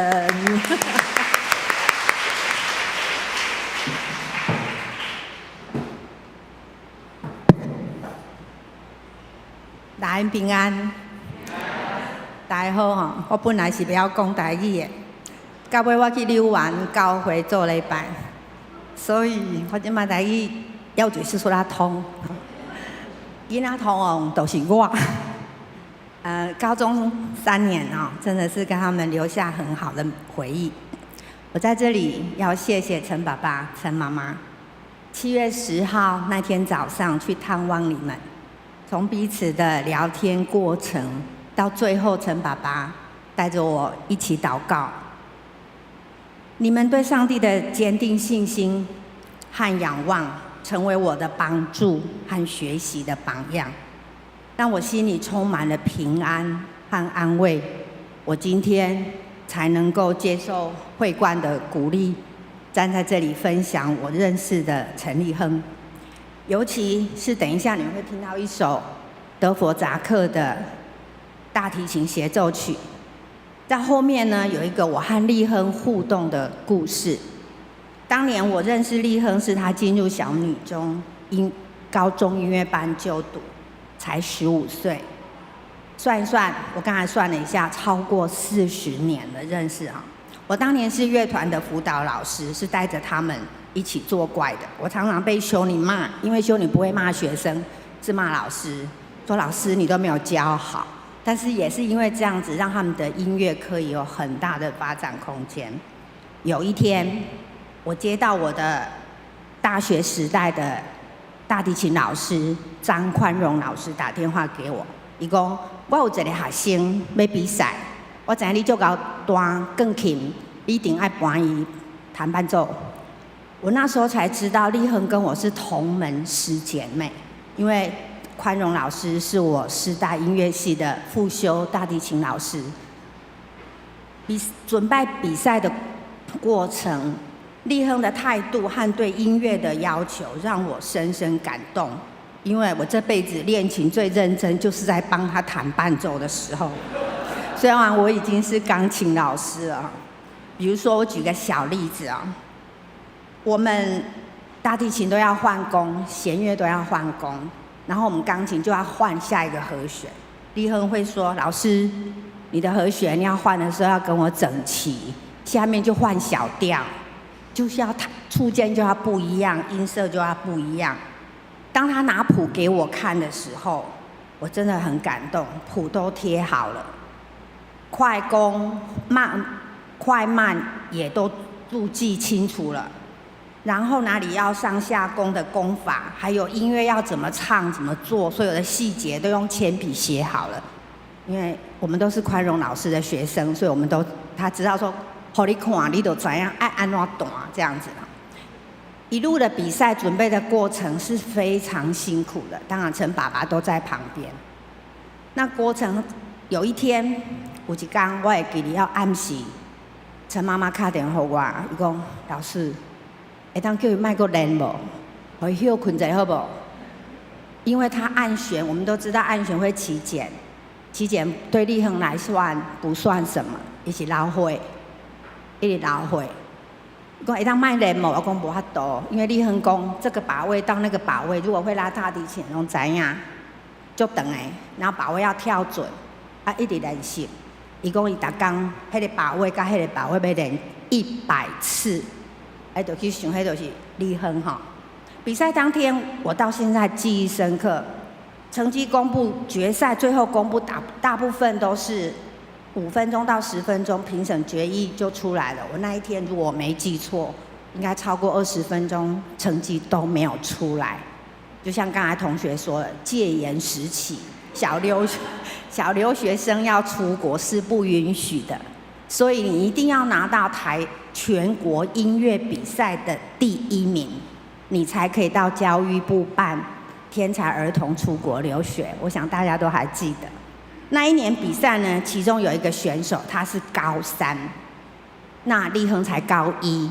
大家平安，大家好吼！我本来是不要讲台语的，到尾我去柳园教会做礼拜，所以我即马台语要就是说他通，囡仔通哦，都是我。高中3年哦，真的是跟他们留下很好的回忆。我在这里要谢谢陈爸爸、陈妈妈。7月10号那天早上去探望你们，从彼此的聊天过程到最后，陈爸爸带着我一起祷告。你们对上帝的坚定信心和仰望，成为我的帮助和学习的榜样。让我心里充满了平安和安慰，我今天才能够接受会冠的鼓励，站在这里分享我认识的陈立亨。尤其是等一下你们会听到一首德弗扎克的大提琴协奏曲，在后面呢有一个我和立亨互动的故事。当年我认识立亨是他进入小女中高中音乐班就读。才15岁，算一算，我刚才算了一下，超过40年的认识啊！我当年是乐团的辅导老师，是带着他们一起作怪的。我常常被修女骂，因为修女不会骂学生，是骂老师，说老师你都没有教好。但是也是因为这样子，让他们的音乐可以有很大的发展空间。有一天，我接到我的大学时代的大提琴老师张宽荣老师打电话给我，伊讲我有一个学生要比赛，我知影你足够弹钢琴，你一定爱帮伊弹伴奏。我那时候才知道立亨跟我是同门师姐妹，因为宽荣老师是我师大音乐系的副修大提琴老师。准备比赛的过程，立亨的态度和对音乐的要求让我深深感动，因为我这辈子练琴最认真就是在帮他弹伴奏的时候。虽然我已经是钢琴老师了，比如说我举个小例子啊，我们大提琴都要换弓，弦乐都要换弓，然后我们钢琴就要换下一个和弦。立亨会说：“老师，你的和弦要换的时候要跟我整齐，下面就换小调。”就是要触键就要不一样，音色就要不一样。当他拿谱给我看的时候，我真的很感动，谱都贴好了，快攻快慢也都注记清楚了，然后哪里要上下弓的弓法，还有音乐要怎么唱怎么做，所有的细节都用铅笔写好了。因为我们都是宽荣老师的学生，所以他知道说。给你看，你就怎样爱安怎弹这样子啦。一路的比赛准备的过程是非常辛苦的，当然陈爸爸都在旁边。那过程有一天，有一天我会记得要暗时，陈妈妈打电话给我，伊讲老师，会当叫伊莫阁练无，互伊休困者好不？因为他按弦，我们都知道按弦会起茧，起茧对立亨来算不算什么，伊是老岁。一直流血，讲会当卖练无？我讲无法度，因为立亨讲这个把位到那个把位，如果会拉大提琴，拢知影，就长诶，然后把位要跳准，啊，一直练习。伊讲伊逐工迄个把位甲迄个把位要练100次，就去想，迄就是立亨吼。比赛当天，我到现在记忆深刻。成绩公布，决赛最后公布大部分都是5分钟到10分钟，评审决议就出来了。我那一天如果我没记错，应该超过20分钟，成绩都没有出来。就像刚才同学说的，戒严时期，小留学生要出国是不允许的，所以你一定要拿到全国音乐比赛的第1名，你才可以到教育部办天才儿童出国留学。我想大家都还记得。那一年比赛呢，其中有一个选手他是高3，那立亨才高1，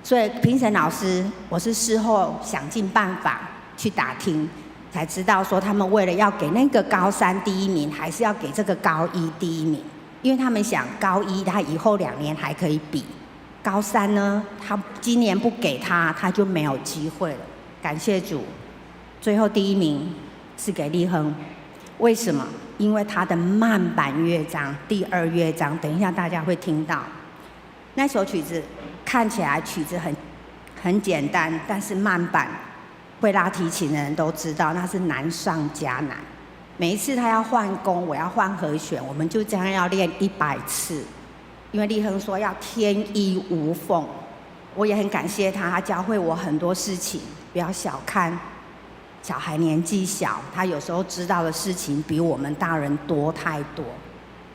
所以评审老师，我是事后想尽办法去打听，才知道说他们为了要给那个高3第1名，还是要给这个高1第1名，因为他们想高1他以后2年还可以比，高3呢，他今年不给他，他就没有机会了。感谢主，最后第1名是给立亨。为什么？因为他的慢板乐章第2乐章，等一下大家会听到。那首曲子看起来曲子很简单，但是慢板会拉提琴的人都知道，那是难上加难。每一次他要换弓，我要换和弦，我们就这样要练100次。因为立亨说要天衣无缝，我也很感谢他，他教会我很多事情，不要小看小孩年纪小，他有时候知道的事情比我们大人多太多。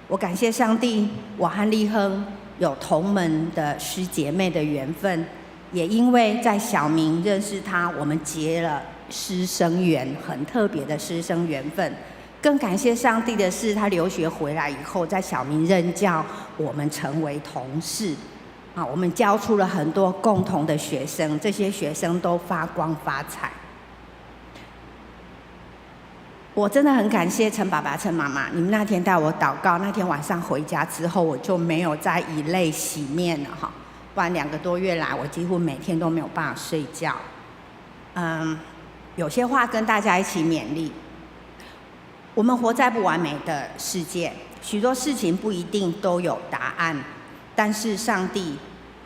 我感谢上帝，我和立亨有同门的师姐妹的缘分，也因为在小明认识他，我们结了师生缘，很特别的师生缘分。更感谢上帝的是，他留学回来以后，在小明任教，我们成为同事。我们教出了很多共同的学生，这些学生都发光发财。我真的很感谢陈爸爸、陈妈妈，你们那天带我祷告，那天晚上回家之后，我就没有再以泪洗面了哈。不然2个多月来，我几乎每天都没有办法睡觉。有些话跟大家一起勉励。我们活在不完美的世界，许多事情不一定都有答案，但是上帝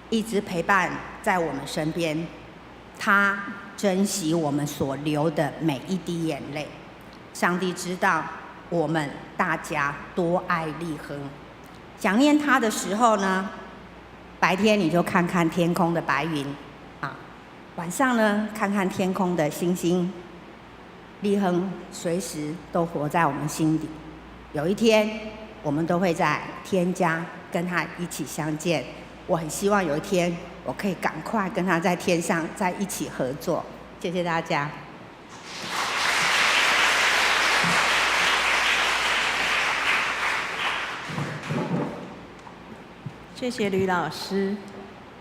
一直陪伴在我们身边，他珍惜我们所流的每一滴眼泪。上帝知道我们大家多爱立亨，想念他的时候呢，白天你就看看天空的白云，晚上呢看看天空的星星。立亨随时都活在我们心底，有一天我们都会在天家跟他一起相见。我很希望有一天我可以赶快跟他在天上在一起合作。谢谢大家。谢谢吕老师。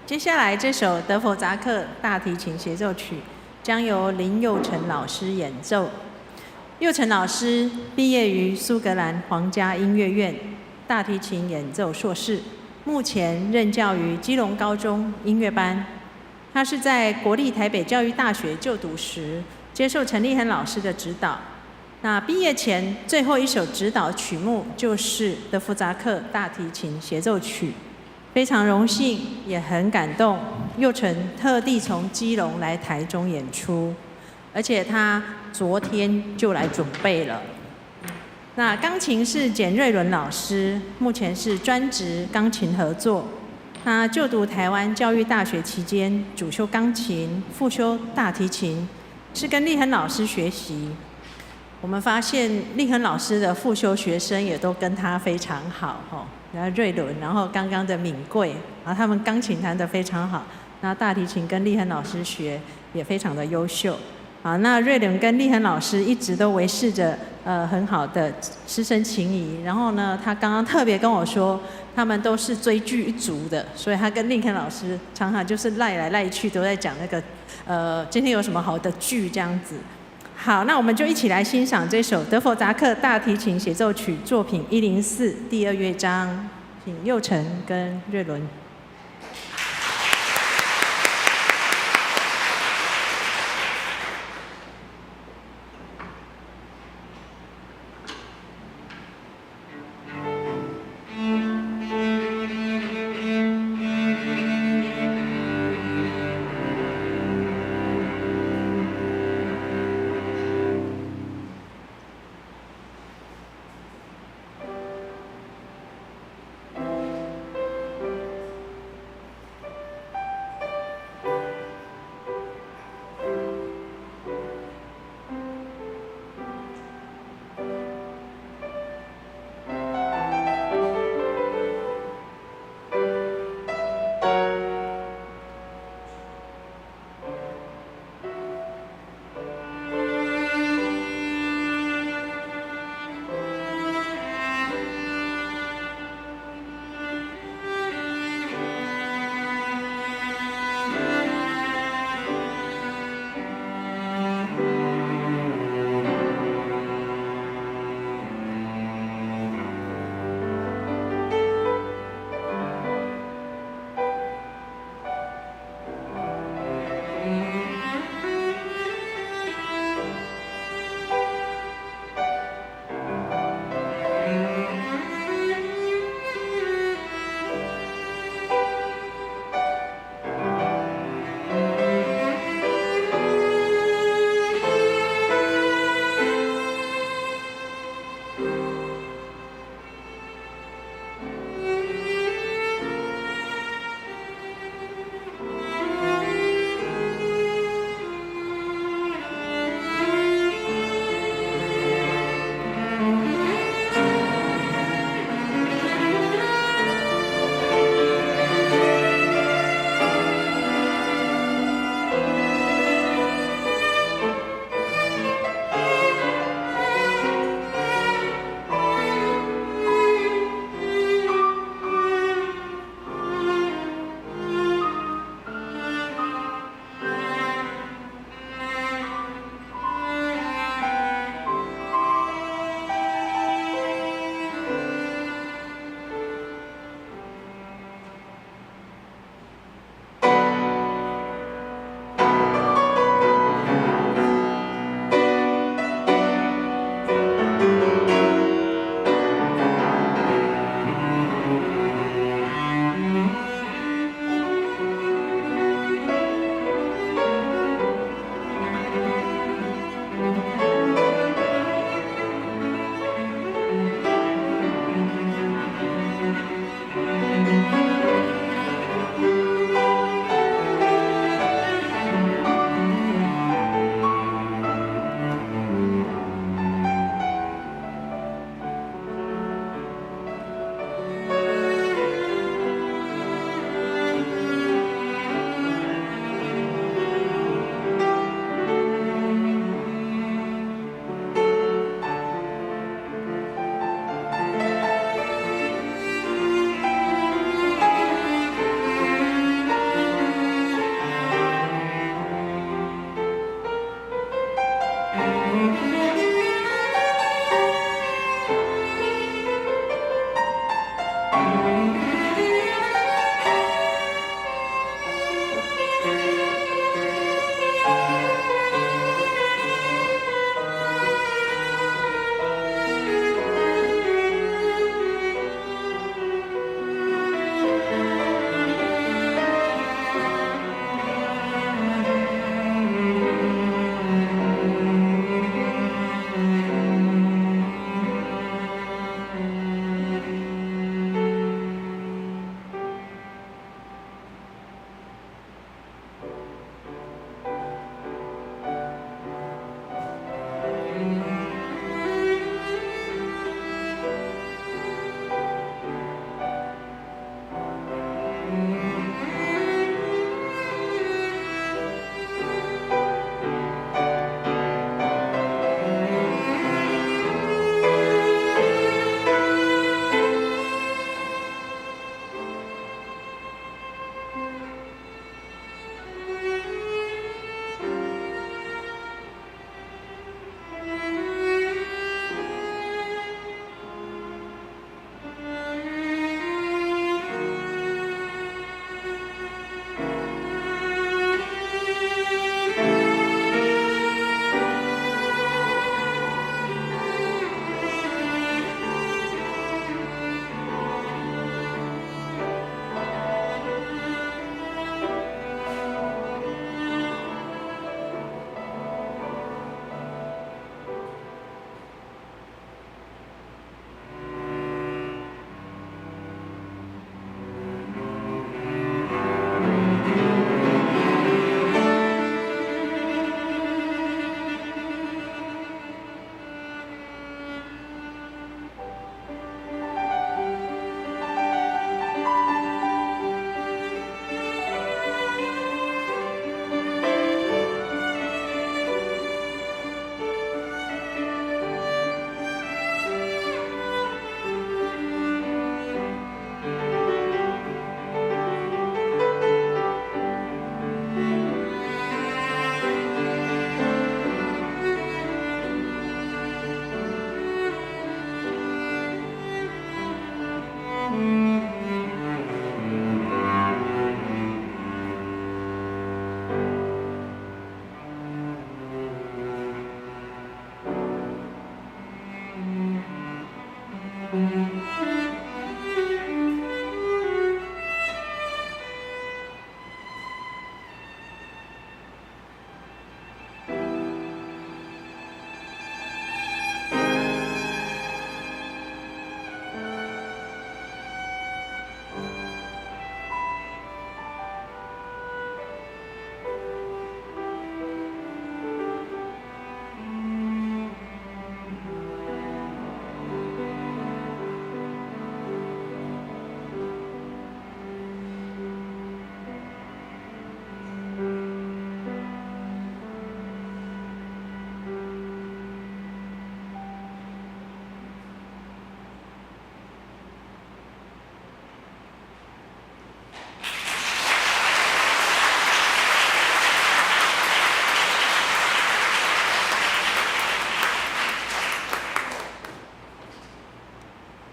接下来这首德弗扎克大提琴协奏曲将由林佑成老师演奏。佑成老师毕业于苏格兰皇家音乐院大提琴演奏硕士，目前任教于基隆高中音乐班。他是在国立台北教育大学就读时，接受陈立亨老师的指导。那毕业前最后一首指导曲目就是德弗扎克大提琴协奏曲。非常荣幸，也很感动。佑成特地从基隆来台中演出，而且他昨天就来准备了。那钢琴是简瑞伦老师，目前是专职钢琴合作。他就读台湾教育大学期间，主修钢琴，副修大提琴，是跟立亨老师学习。我们发现立亨老师的副修学生也都跟他非常好然后瑞伦，然后刚刚的敏贵，然后他们钢琴弹得非常好，那大提琴跟立亨老师学也非常的优秀。那瑞伦跟立亨老师一直都维持着很好的师生情谊。然后呢，他刚刚特别跟我说，他们都是追剧一族的，所以他跟立亨老师常常就是赖来赖去，都在讲那个今天有什么好的剧这样子。好，那我们就一起来欣赏这首德弗扎克大提琴协奏曲作品104第2乐章，请佑成跟瑞伦。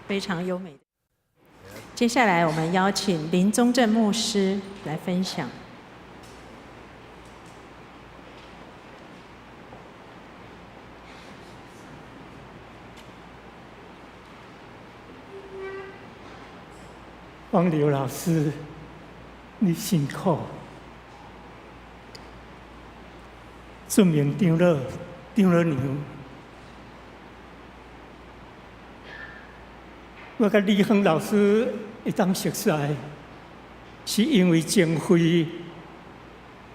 非常优美。接下来，我们邀请林宗正牧师来分享。王刘老师，你辛苦。顺便张了牛。我甲李恒老师会当熟悉，是因为前会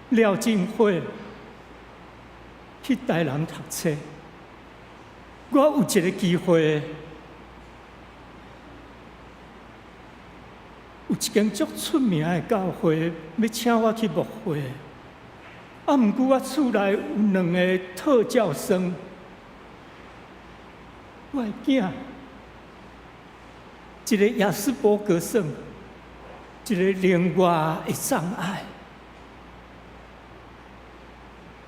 廖进会去台南读册，我有一个机会，有一间足出名的教会要请我去牧会，啊，毋过我厝内有2个特教生，我的囝。一个亚斯伯格症，一个另外的障碍。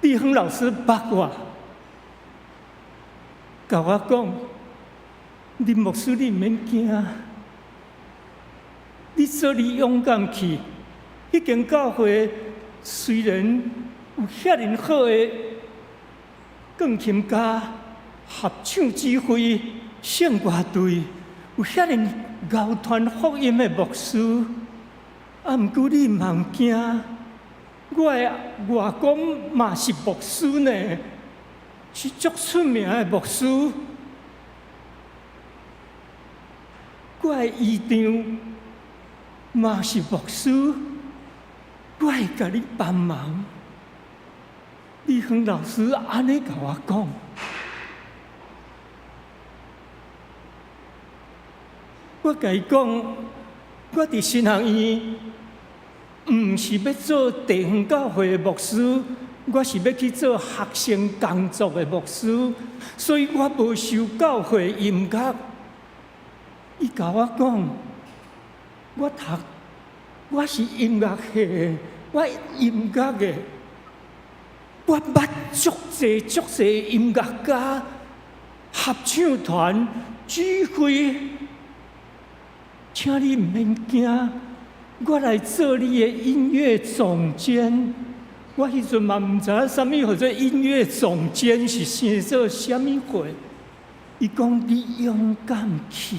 李恒老师捌我，甲我讲：“林牧师，你毋免惊，你做你勇敢去。迄间教会虽然有遐尼好的钢琴家、合唱指挥、圣乐队，有遐尼。”高传福音的牧师，啊，毋过你毋惊，我的外公嘛是牧师呢，是足出名的牧师。我的姨丈嘛是牧师，我会甲你帮忙。李恒老师安尼甲我讲。我甲伊讲，我伫新学院，毋是要做地方教会的牧师，我是要去做学生工作的牧师，所以我无受教会音乐。伊甲我讲，我是音乐系的，我音乐的，我捌足侪音乐家、合唱团、指挥。请你毋免惊，我来做你的音乐总监。我迄阵嘛毋知影啥物叫做音乐总监是生做啥物货。伊讲你勇敢去，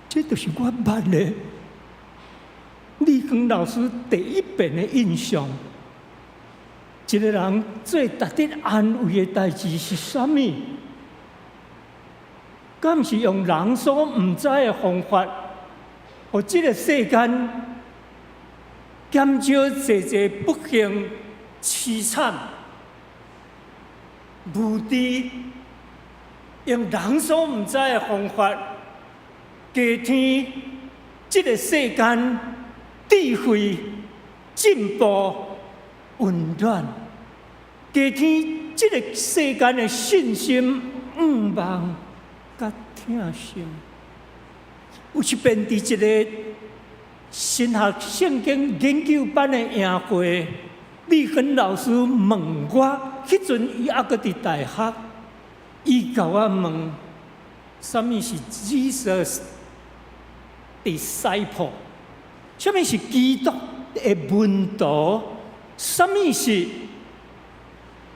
这就是我捌的李恒老师第一遍的印象。一个人最值得安慰的代志是啥物？敢毋是用人所毋知的方法，互这个世间减少侪不幸、凄惨、无知，用人所毋知的方法，加添这个世间智慧、进步。温暖，加添这个世间的信心、愿望、甲疼心。有一遍伫一个神学圣经研究班的宴会，李恒老师问我，迄阵伊还阁伫大学，伊甲我问，什么是 Jesus disciple？ 什么是基督的门徒？什么是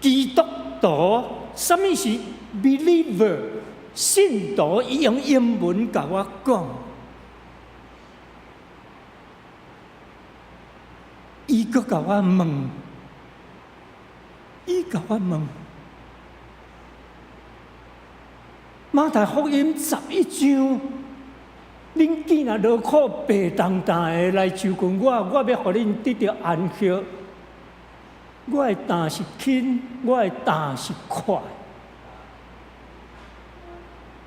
基督徒，什么是 believer？ 信徒，伊用英文甲我讲，伊阁甲我问，马太福音11章，恁囝若劳苦白当当的来求问我，我要互恁得到安息。我的担是轻，我的担是快。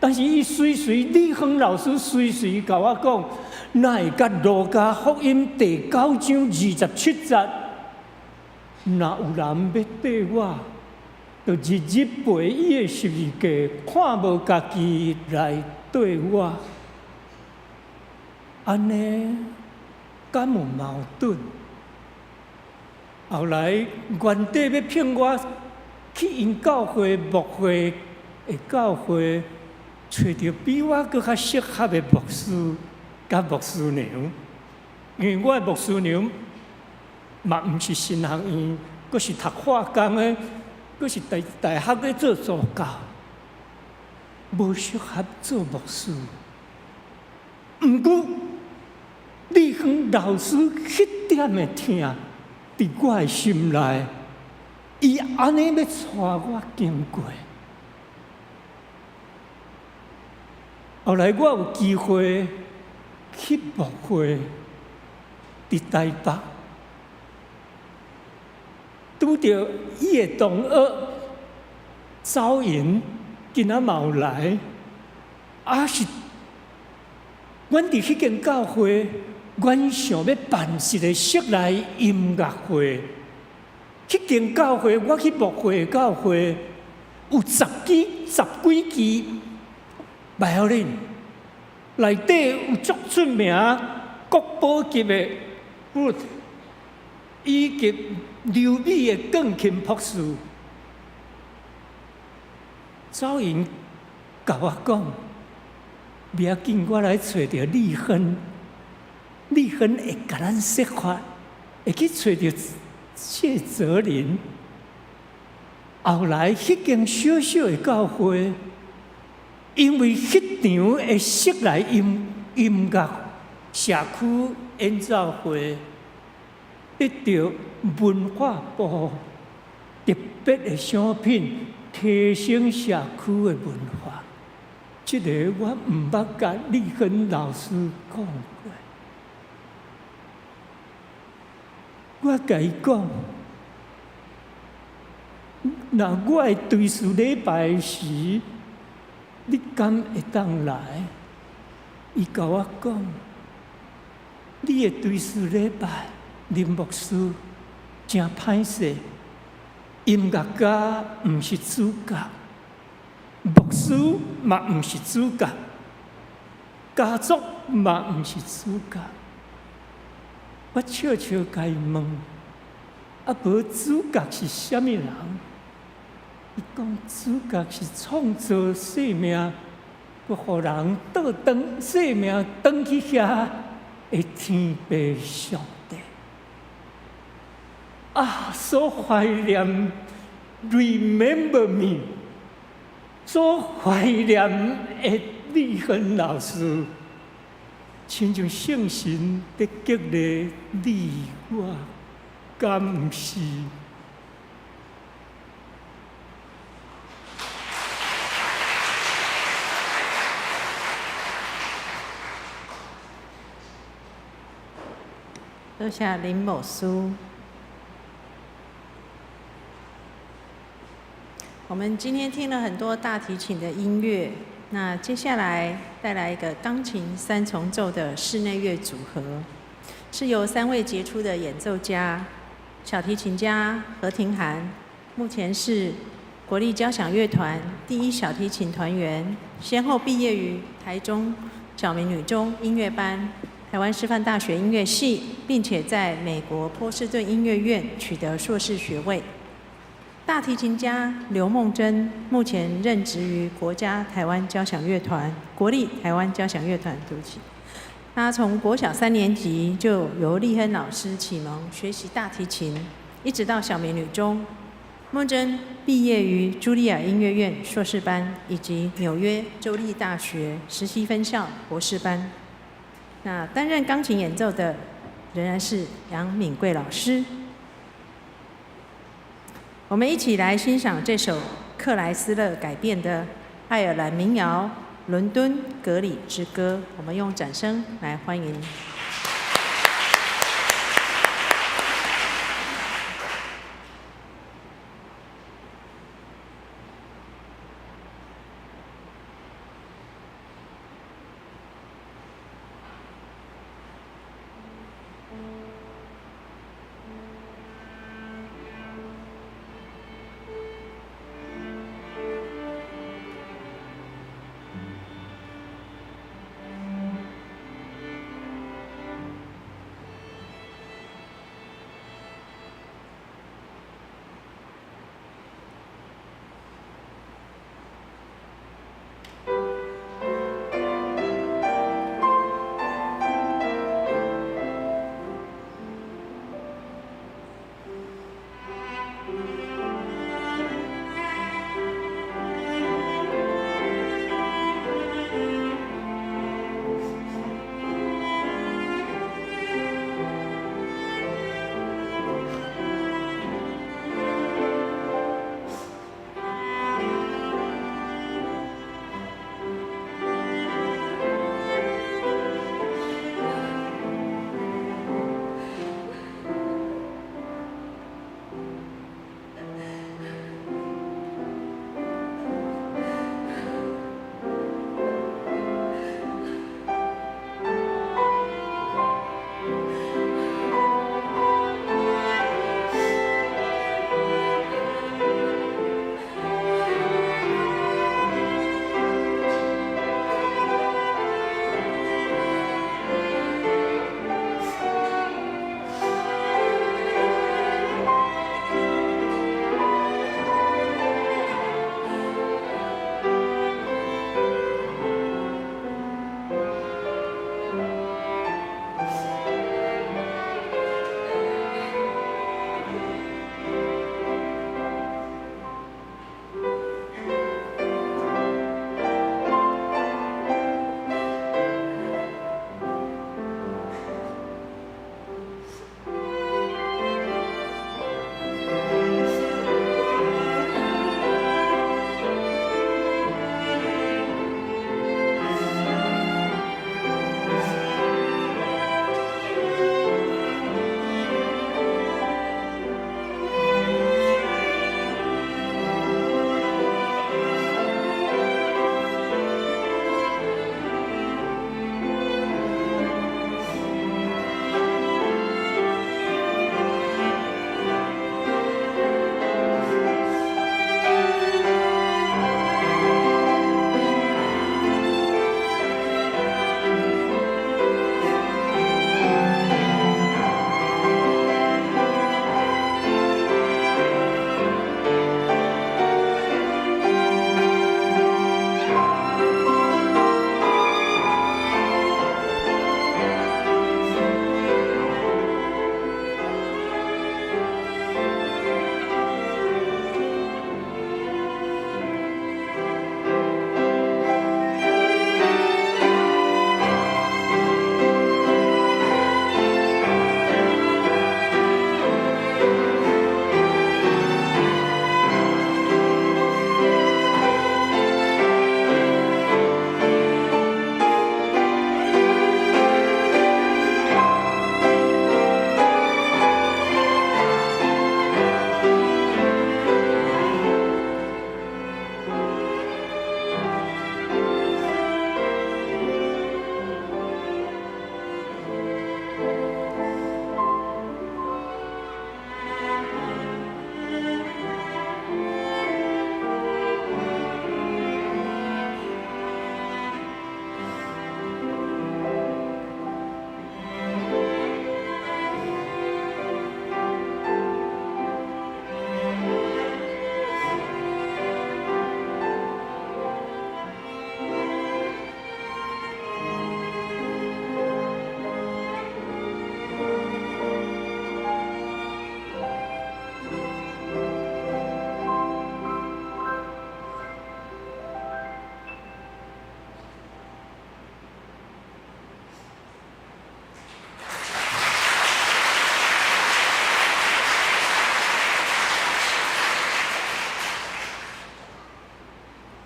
但是伊李亨老师随甲我讲，哪会甲路加福音第9章27节，若有人要缀我，就日日背伊的十字架，看无家己来缀我。安尼敢有矛盾？后来原底要骗我去因教会牧会的教会。找到比我更较适合的牧师甲牧师娘，因为我的牧师娘嘛毋是神学院，佫是读化工的，佫是大学咧做助教，无适合做牧师。毋过，李亨老师迄点的疼，伫我的心内，伊安尼要带我经过。后来我有机会去牧会，伫台北，拄着伊的同学走营，今仔嘛有来，是阮伫迄间教会，阮想要办一个室内音乐会。迄间教会，我去牧会的教会，有十几支。violin 内底有足出名国宝级的 flute， 以及留美的钢琴博士。走因甲我讲，不要紧，我来找着李亨，李亨会甲咱说法，会去找着谢泽林。后来迄间小小的教会。因为迄场的室内音乐社区演奏会，得到文化部特别的奖品，提升社区的文化。这个我毋捌甲李亨老师讲过。我甲伊讲，若我的对事礼拜时，你敢会当来？伊甲我讲，你的对事礼拜，林牧师真歹势，音乐家毋是主角，牧师嘛毋是主角，家族嘛毋是主角。我悄悄甲伊问，无主角是啥物人？伊讲主角是创造生命，佮互人倒转生命转去遐的天父上帝。所怀念 ，Remember me， 所怀念的李亨老师，亲像圣神在激励你我，敢毋是？多谢林某书。我们今天听了很多大提琴的音乐，那接下来带来一个钢琴三重奏的室内乐组合，是由3位杰出的演奏家，小提琴家何庭涵，目前是国立交响乐团第1小提琴团员，先后毕业于台中小明女中音乐班、台湾师范大学音乐系，并且在美国波士顿音乐院取得硕士学位。大提琴家刘梦珍目前任职于国家台湾交响乐团、国立台湾交响乐团。对不起，他从国小3年级就由立亨老师启蒙学习大提琴，一直到小明女中。梦真毕业于茱莉亚音乐院硕士班以及纽约州立大学实习分校博士班。那担任钢琴演奏的仍然是杨敏贵老师。我们一起来欣赏这首克莱斯勒改编的爱尔兰民谣《伦敦格里之歌》，我们用掌声来欢迎。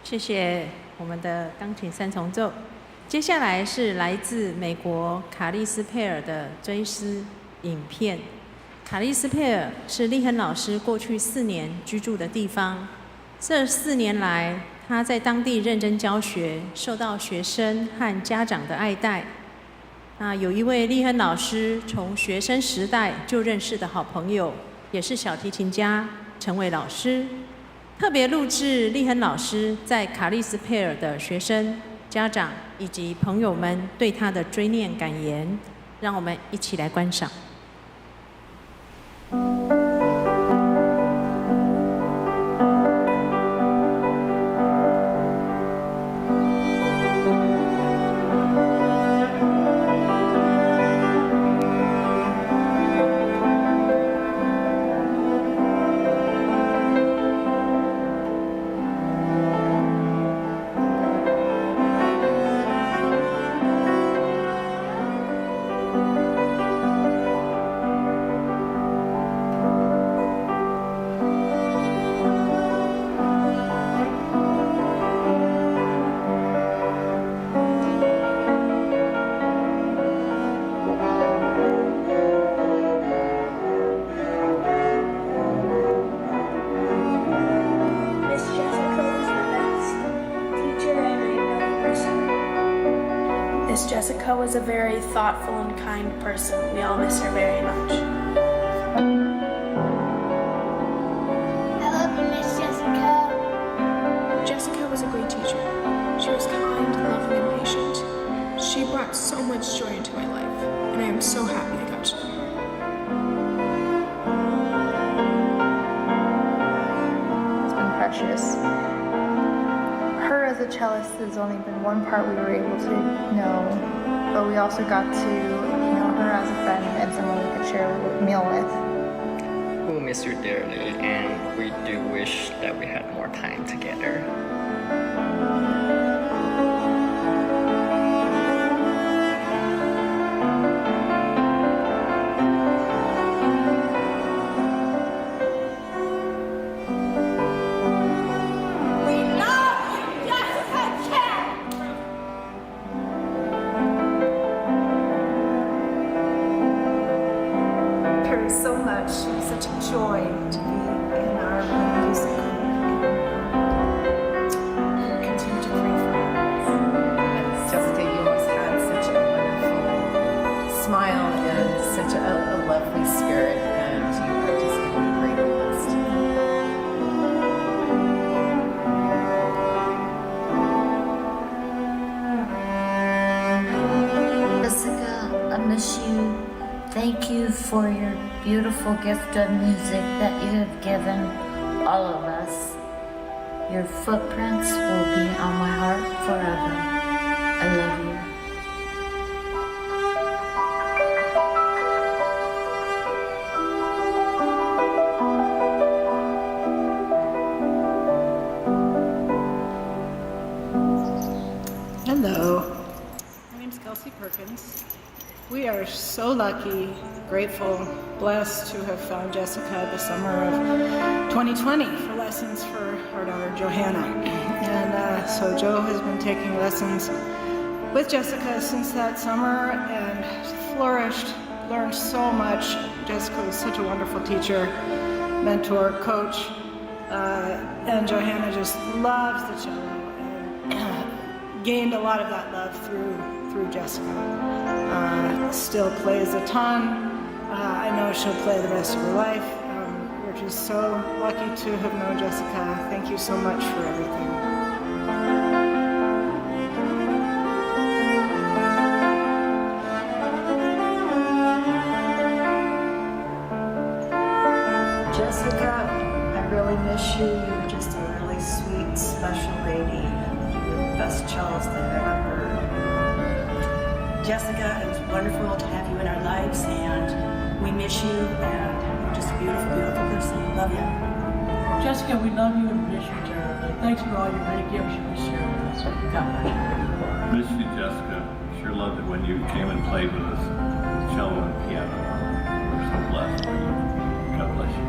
谢谢我们的钢琴三重奏。接下来是来自美国卡利斯佩尔的追思影片。卡利斯佩尔是立亨老师过去4年居住的地方。这4年来，他在当地认真教学，受到学生和家长的爱戴。那有一位立亨老师，从学生时代就认识的好朋友，也是小提琴家陈伟老师，特别录制立亨老师在卡利斯佩尔的学生、家长以及朋友们对他的追念感言，让我们一起来观赏。Miss Jessica was a very thoughtful and kind person. We all miss her very much. I love you, Miss Jessica. Jessica was a great teacher. She was kind, loving, and patient. She brought so much joy into my life, and I am so happy I got to know her. It's been precious. Her as a cellist has only been one part we were able to know, but we also got to know her as a friend and someone we could share a meal with. We'll miss her dearly, and we do wish that we had more time together. So much. It's such a joy to be in our music group. We'll continue to pray for her. Jessica, you always had such a wonderful smile and such a lovely spirit, and you are just going to be greatly missed. Jessica, I miss you. Thank you for your beautiful gift of music that you have given all of us. Your footprints will be on my heart forever. I love you. Hello, my name's Kelsey Perkins. We are so lucky, grateful, blessed to have found Jessica the summer of 2020 for lessons for our daughter Johanna. And so Joe has been taking lessons with Jessica since that summer and flourished, learned so much. Jessica was such a wonderful teacher, mentor, coach, and Johanna just loves the cello and gained a lot of that love through Jessica. Still plays a ton. I know she'll play the rest of her life. We're just so lucky to have known Jessica. Thank you so much for everything. Jessica, I really miss you. You're just a really sweet, special lady, and you're the best cellist I've ever heard. Jessica, it was wonderful to have you in our lives, and we miss you, and you're just a beautiful, beautiful person. Love you. Jessica, we love you and miss you terribly. Thanks for all your many gifts you shared with us. God bless you. Miss you, Jessica. Sure loved it when you came and played with us, cello and piano. We're so blessed for you. God bless you.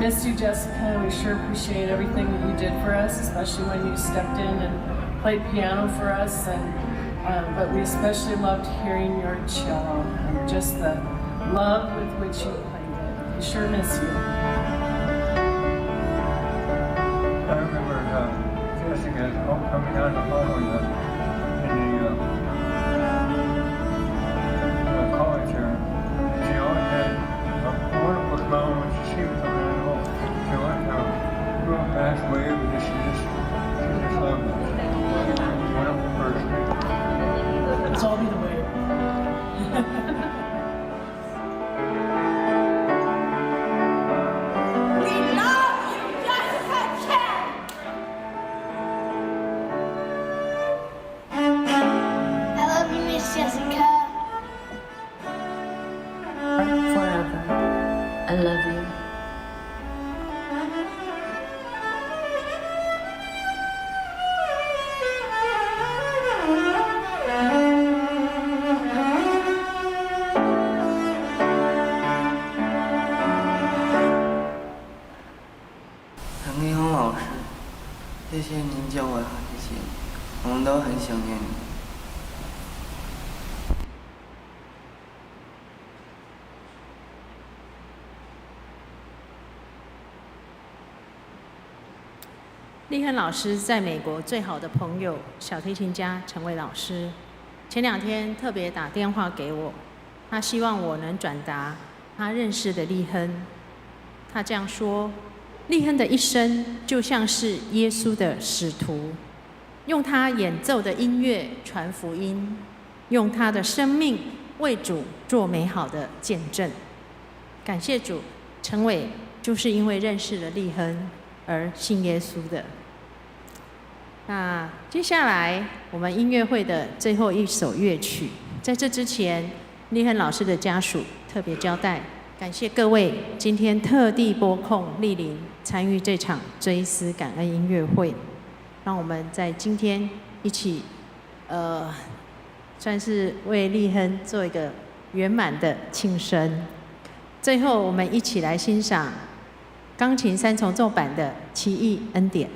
miss you, Jessica. We sure appreciate everything that you did for us, especially when you stepped in and played piano for us. But we especially loved hearing your cello and just the love with which you played it. We sure miss you. I remember Jessica coming down the hall in the college here. She always had a wonderful smile when she was coming down the hall. She wasn't a real fast wave, but she just loved it. Wonderful person. Let's all be the way. I love you.陈立亨老师，谢谢您教我这些，我们都很想念你。立亨老师在美国最好的朋友小提琴家陈伟老师，前2天特别打电话给我，他希望我能转达他认识的立亨。他这样说：立亨的一生就像是耶稣的使徒，用他演奏的音乐传福音，用他的生命为主做美好的见证。感谢主，陈伟就是因为认识了立亨而信耶稣的。那接下来我们音乐会的最后一首乐曲，在这之前，立亨老师的家属特别交代，感谢各位今天特地拨空莅临参与这场追思感恩音乐会，让我们在今天一起，算是为立亨做一个圆满的庆生。最后，我们一起来欣赏钢琴3重奏版的《奇异恩典》。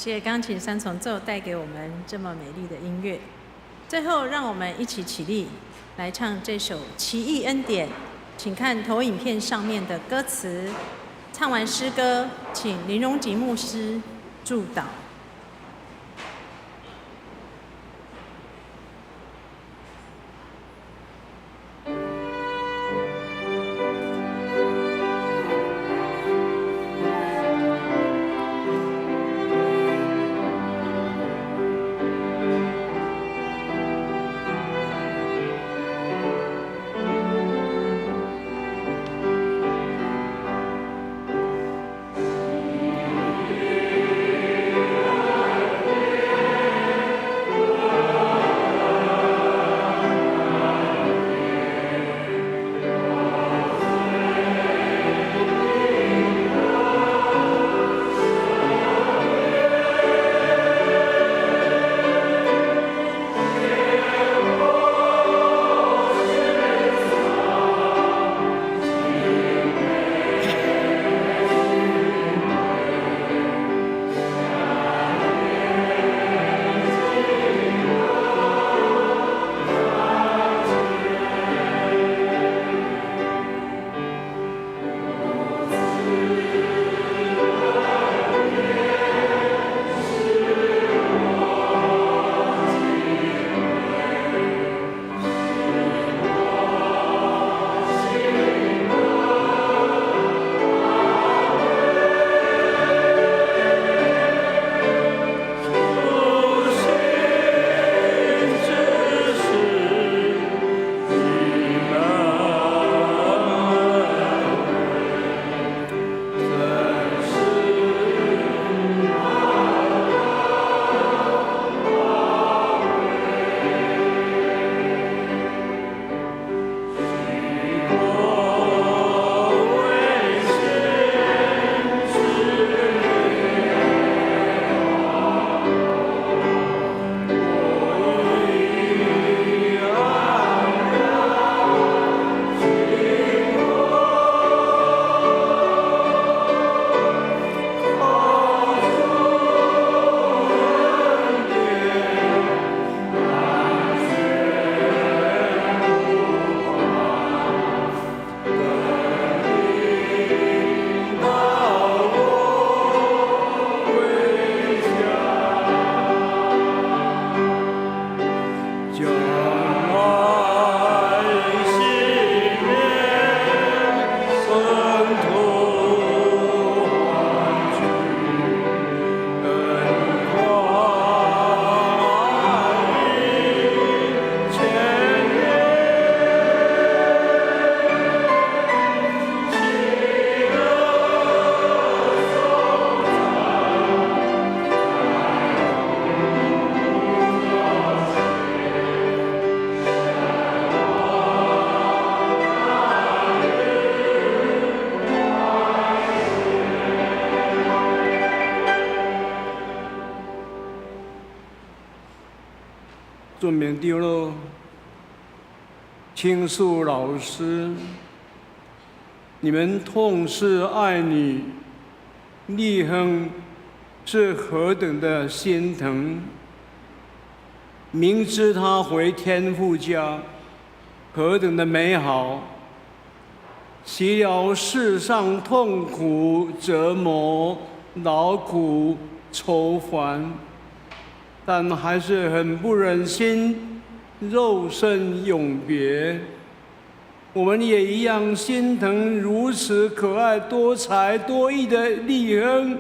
谢钢琴三重奏带给我们这么美丽的音乐。最后，让我们一起起立，来唱这首《奇异恩典》。请看投影片上面的歌词。唱完诗歌，请林荣吉牧师祝祷。尊名长老、青树老师，你们痛失爱女丽亨是何等的心疼！明知她回天父家何等的美好，岂了世上痛苦、折磨、劳苦、愁烦，但还是很不忍心肉身永别。我们也一样心疼如此可爱、多才多艺的丽亨，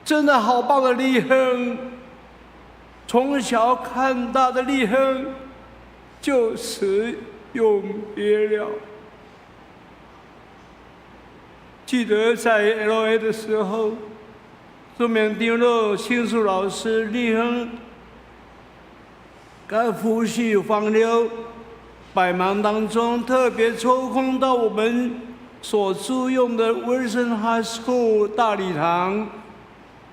真的好棒的丽亨！从小看大的丽亨，就此永别了。记得在 LA 的时候，尊名长老、青树老师丽亨，跟夫婿黄流百忙当中，特别抽空到我们所租用的 Wilson High School 大礼堂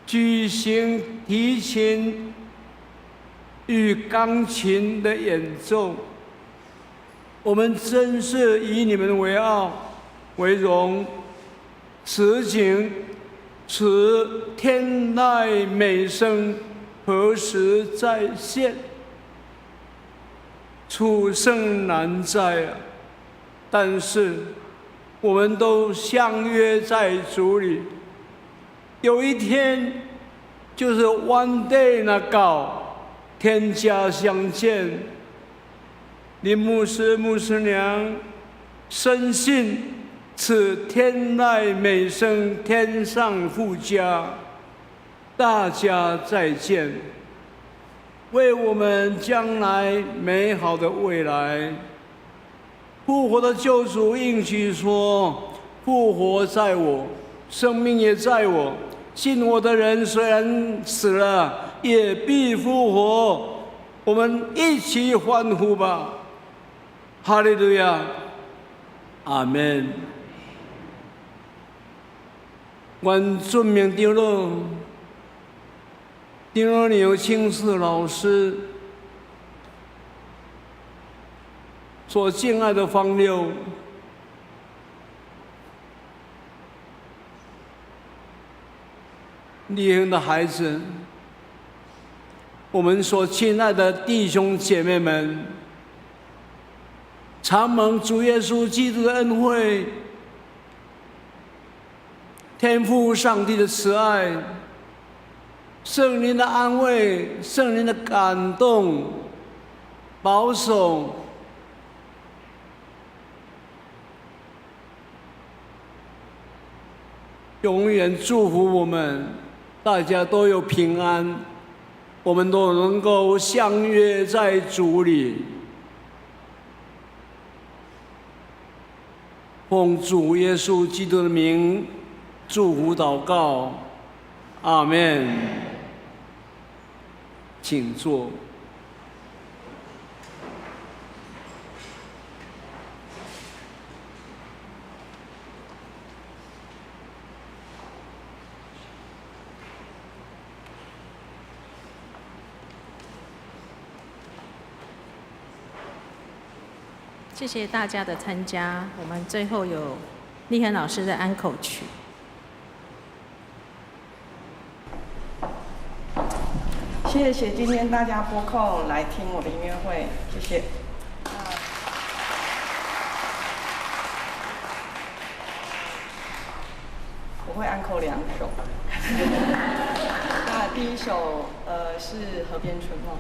举行提琴与钢琴的演奏。我们真是以你们为傲为荣，此景此天籁美声何时再现？处生难在啊！但是我们都相约在主里，有一天就是 one day 那到天家相见。林牧师、牧师娘深信此天籁美声天上父家，大家再见，为我们将来美好的未来。复活的救主应许说：复活在我，生命也在我。信我的人虽然死了，也必复活。我们一起欢呼吧！哈利路亚，阿门。愿尊名长老牛青寺老师所敬爱的方六，丽恒的孩子，我们所亲爱的弟兄姐妹们，常蒙主耶稣基督的恩惠，天父上帝的慈爱，圣灵的安慰，圣灵的感动，保守，永远祝福我们，大家都有平安，我们都能够相约在主里。奉主耶稣基督的名祝福祷告，阿们。请坐。谢谢大家的参加，我们最后有立恒老师的安口曲。谢谢今天大家拨空来听我的音乐会，谢谢。我会安口2首。那第一首是《河边春梦》。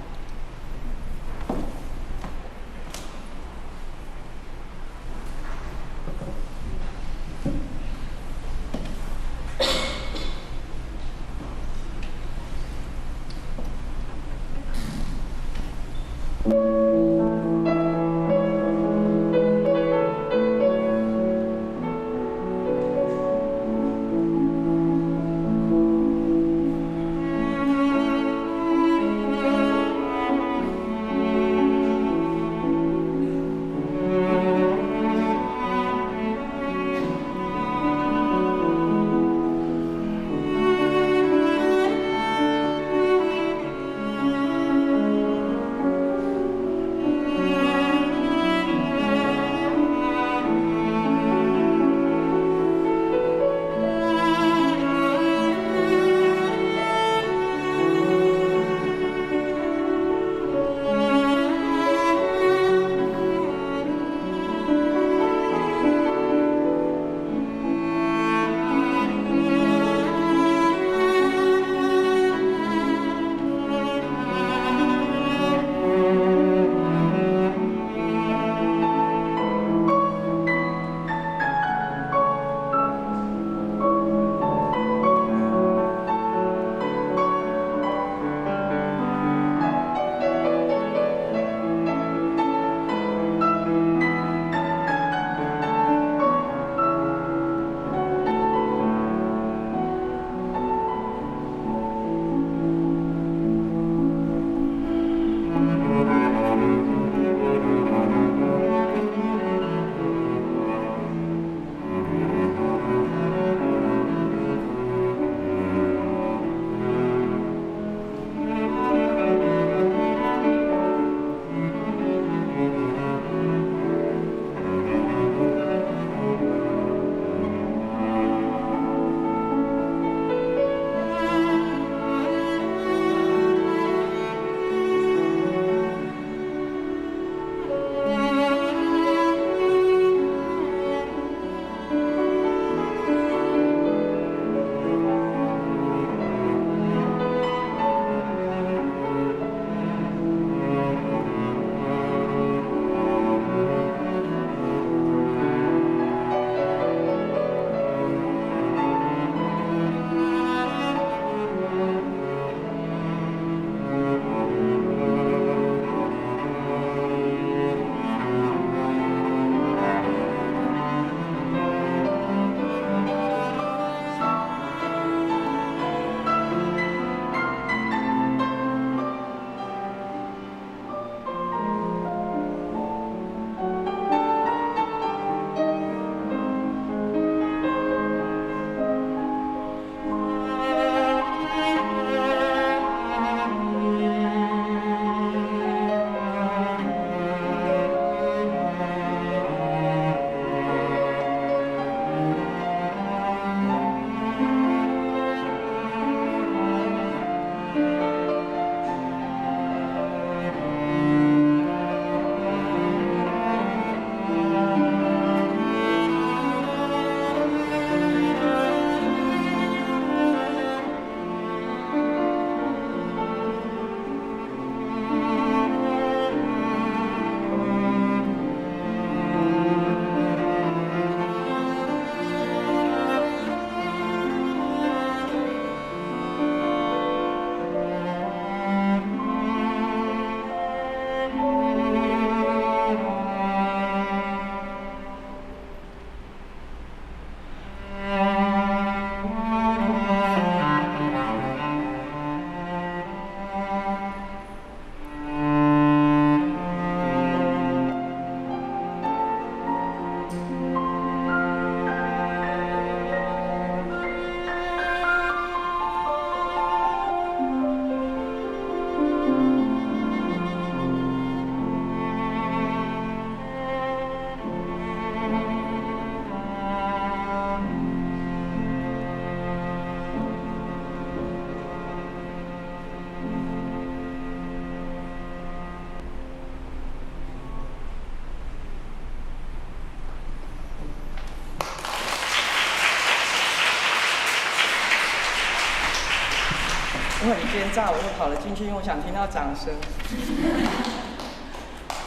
因为很奸诈，我就跑了进去，因为我想听到掌声。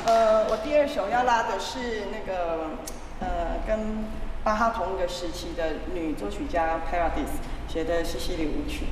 我第二首要拉的是那个跟巴哈同一个时期的女作曲家 Paradis 写的西西里舞曲。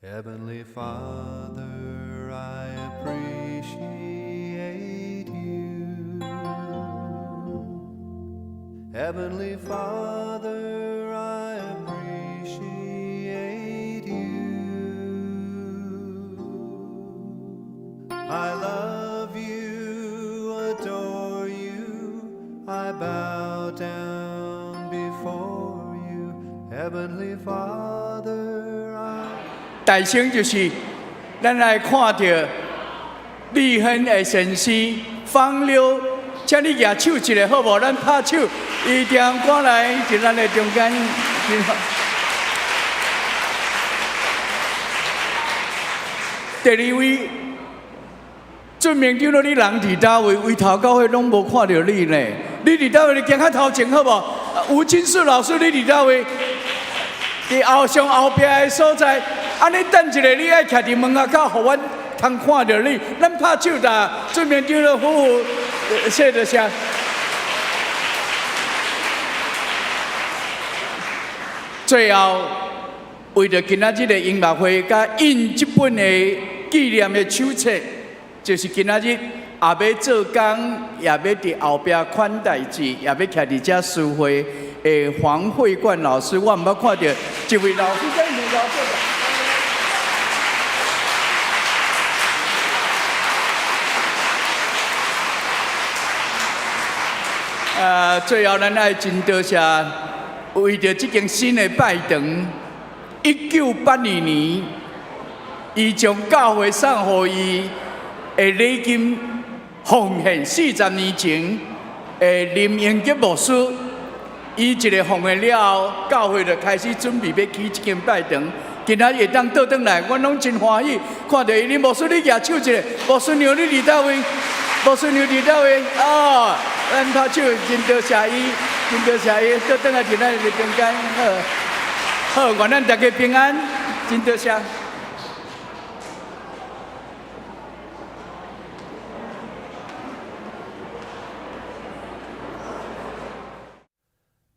Heavenly Father, I appreciate you. Heavenly Father, I appreciate you. I love you, adore you, I bow down before you. Heavenly Father, I 大声就是咱来看到立亨的神师放溜，请你举手一个好无？咱拍手，一定赶来在咱的中间。第二位，准明长老，你人伫倒位？为头到尾拢无看到你呢？你伫倒位？你行较头前好无？吴金树老师，你伫倒位？伫后上后壁的所在。 安尼等一下，你爱徛伫门口口，互阮通看到你。咱拍手啦！准明长老夫妇，谢谢。最后，为着今仔日的音乐会，甲印这本的纪念的手册，就是今仔日也要做工，也要伫后壁款代志，也要徛伫遮书会的黄慧冠老师，我毋捌看到一位老师在面前。最后咱爱真多谢，为着这间新的拜堂，1982年，伊将教会送予伊的礼金奉献40年前的林英吉牧师，伊一个奉献了后，教会就开始准备要起这间拜堂。今仔会当倒转来，阮拢真欢喜，看到伊，你牧师你举手一下，牧师娘你伫倒位？牧师娘伫倒位？哦。咱拍手，真多谢伊，真多谢伊，倒转来伫咱的中间，好，愿咱大家平安，真多谢。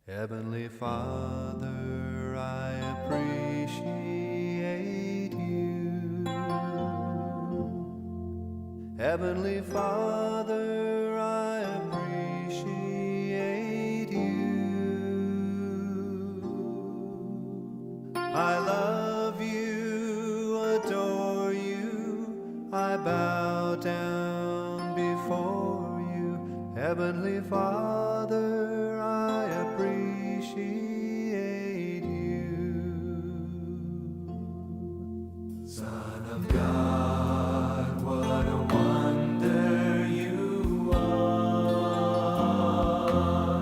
Heavenly Father, I appreciate you. Heavenly Father, I appreciate you. I love you, adore you, I bow down before you, Heavenly Father.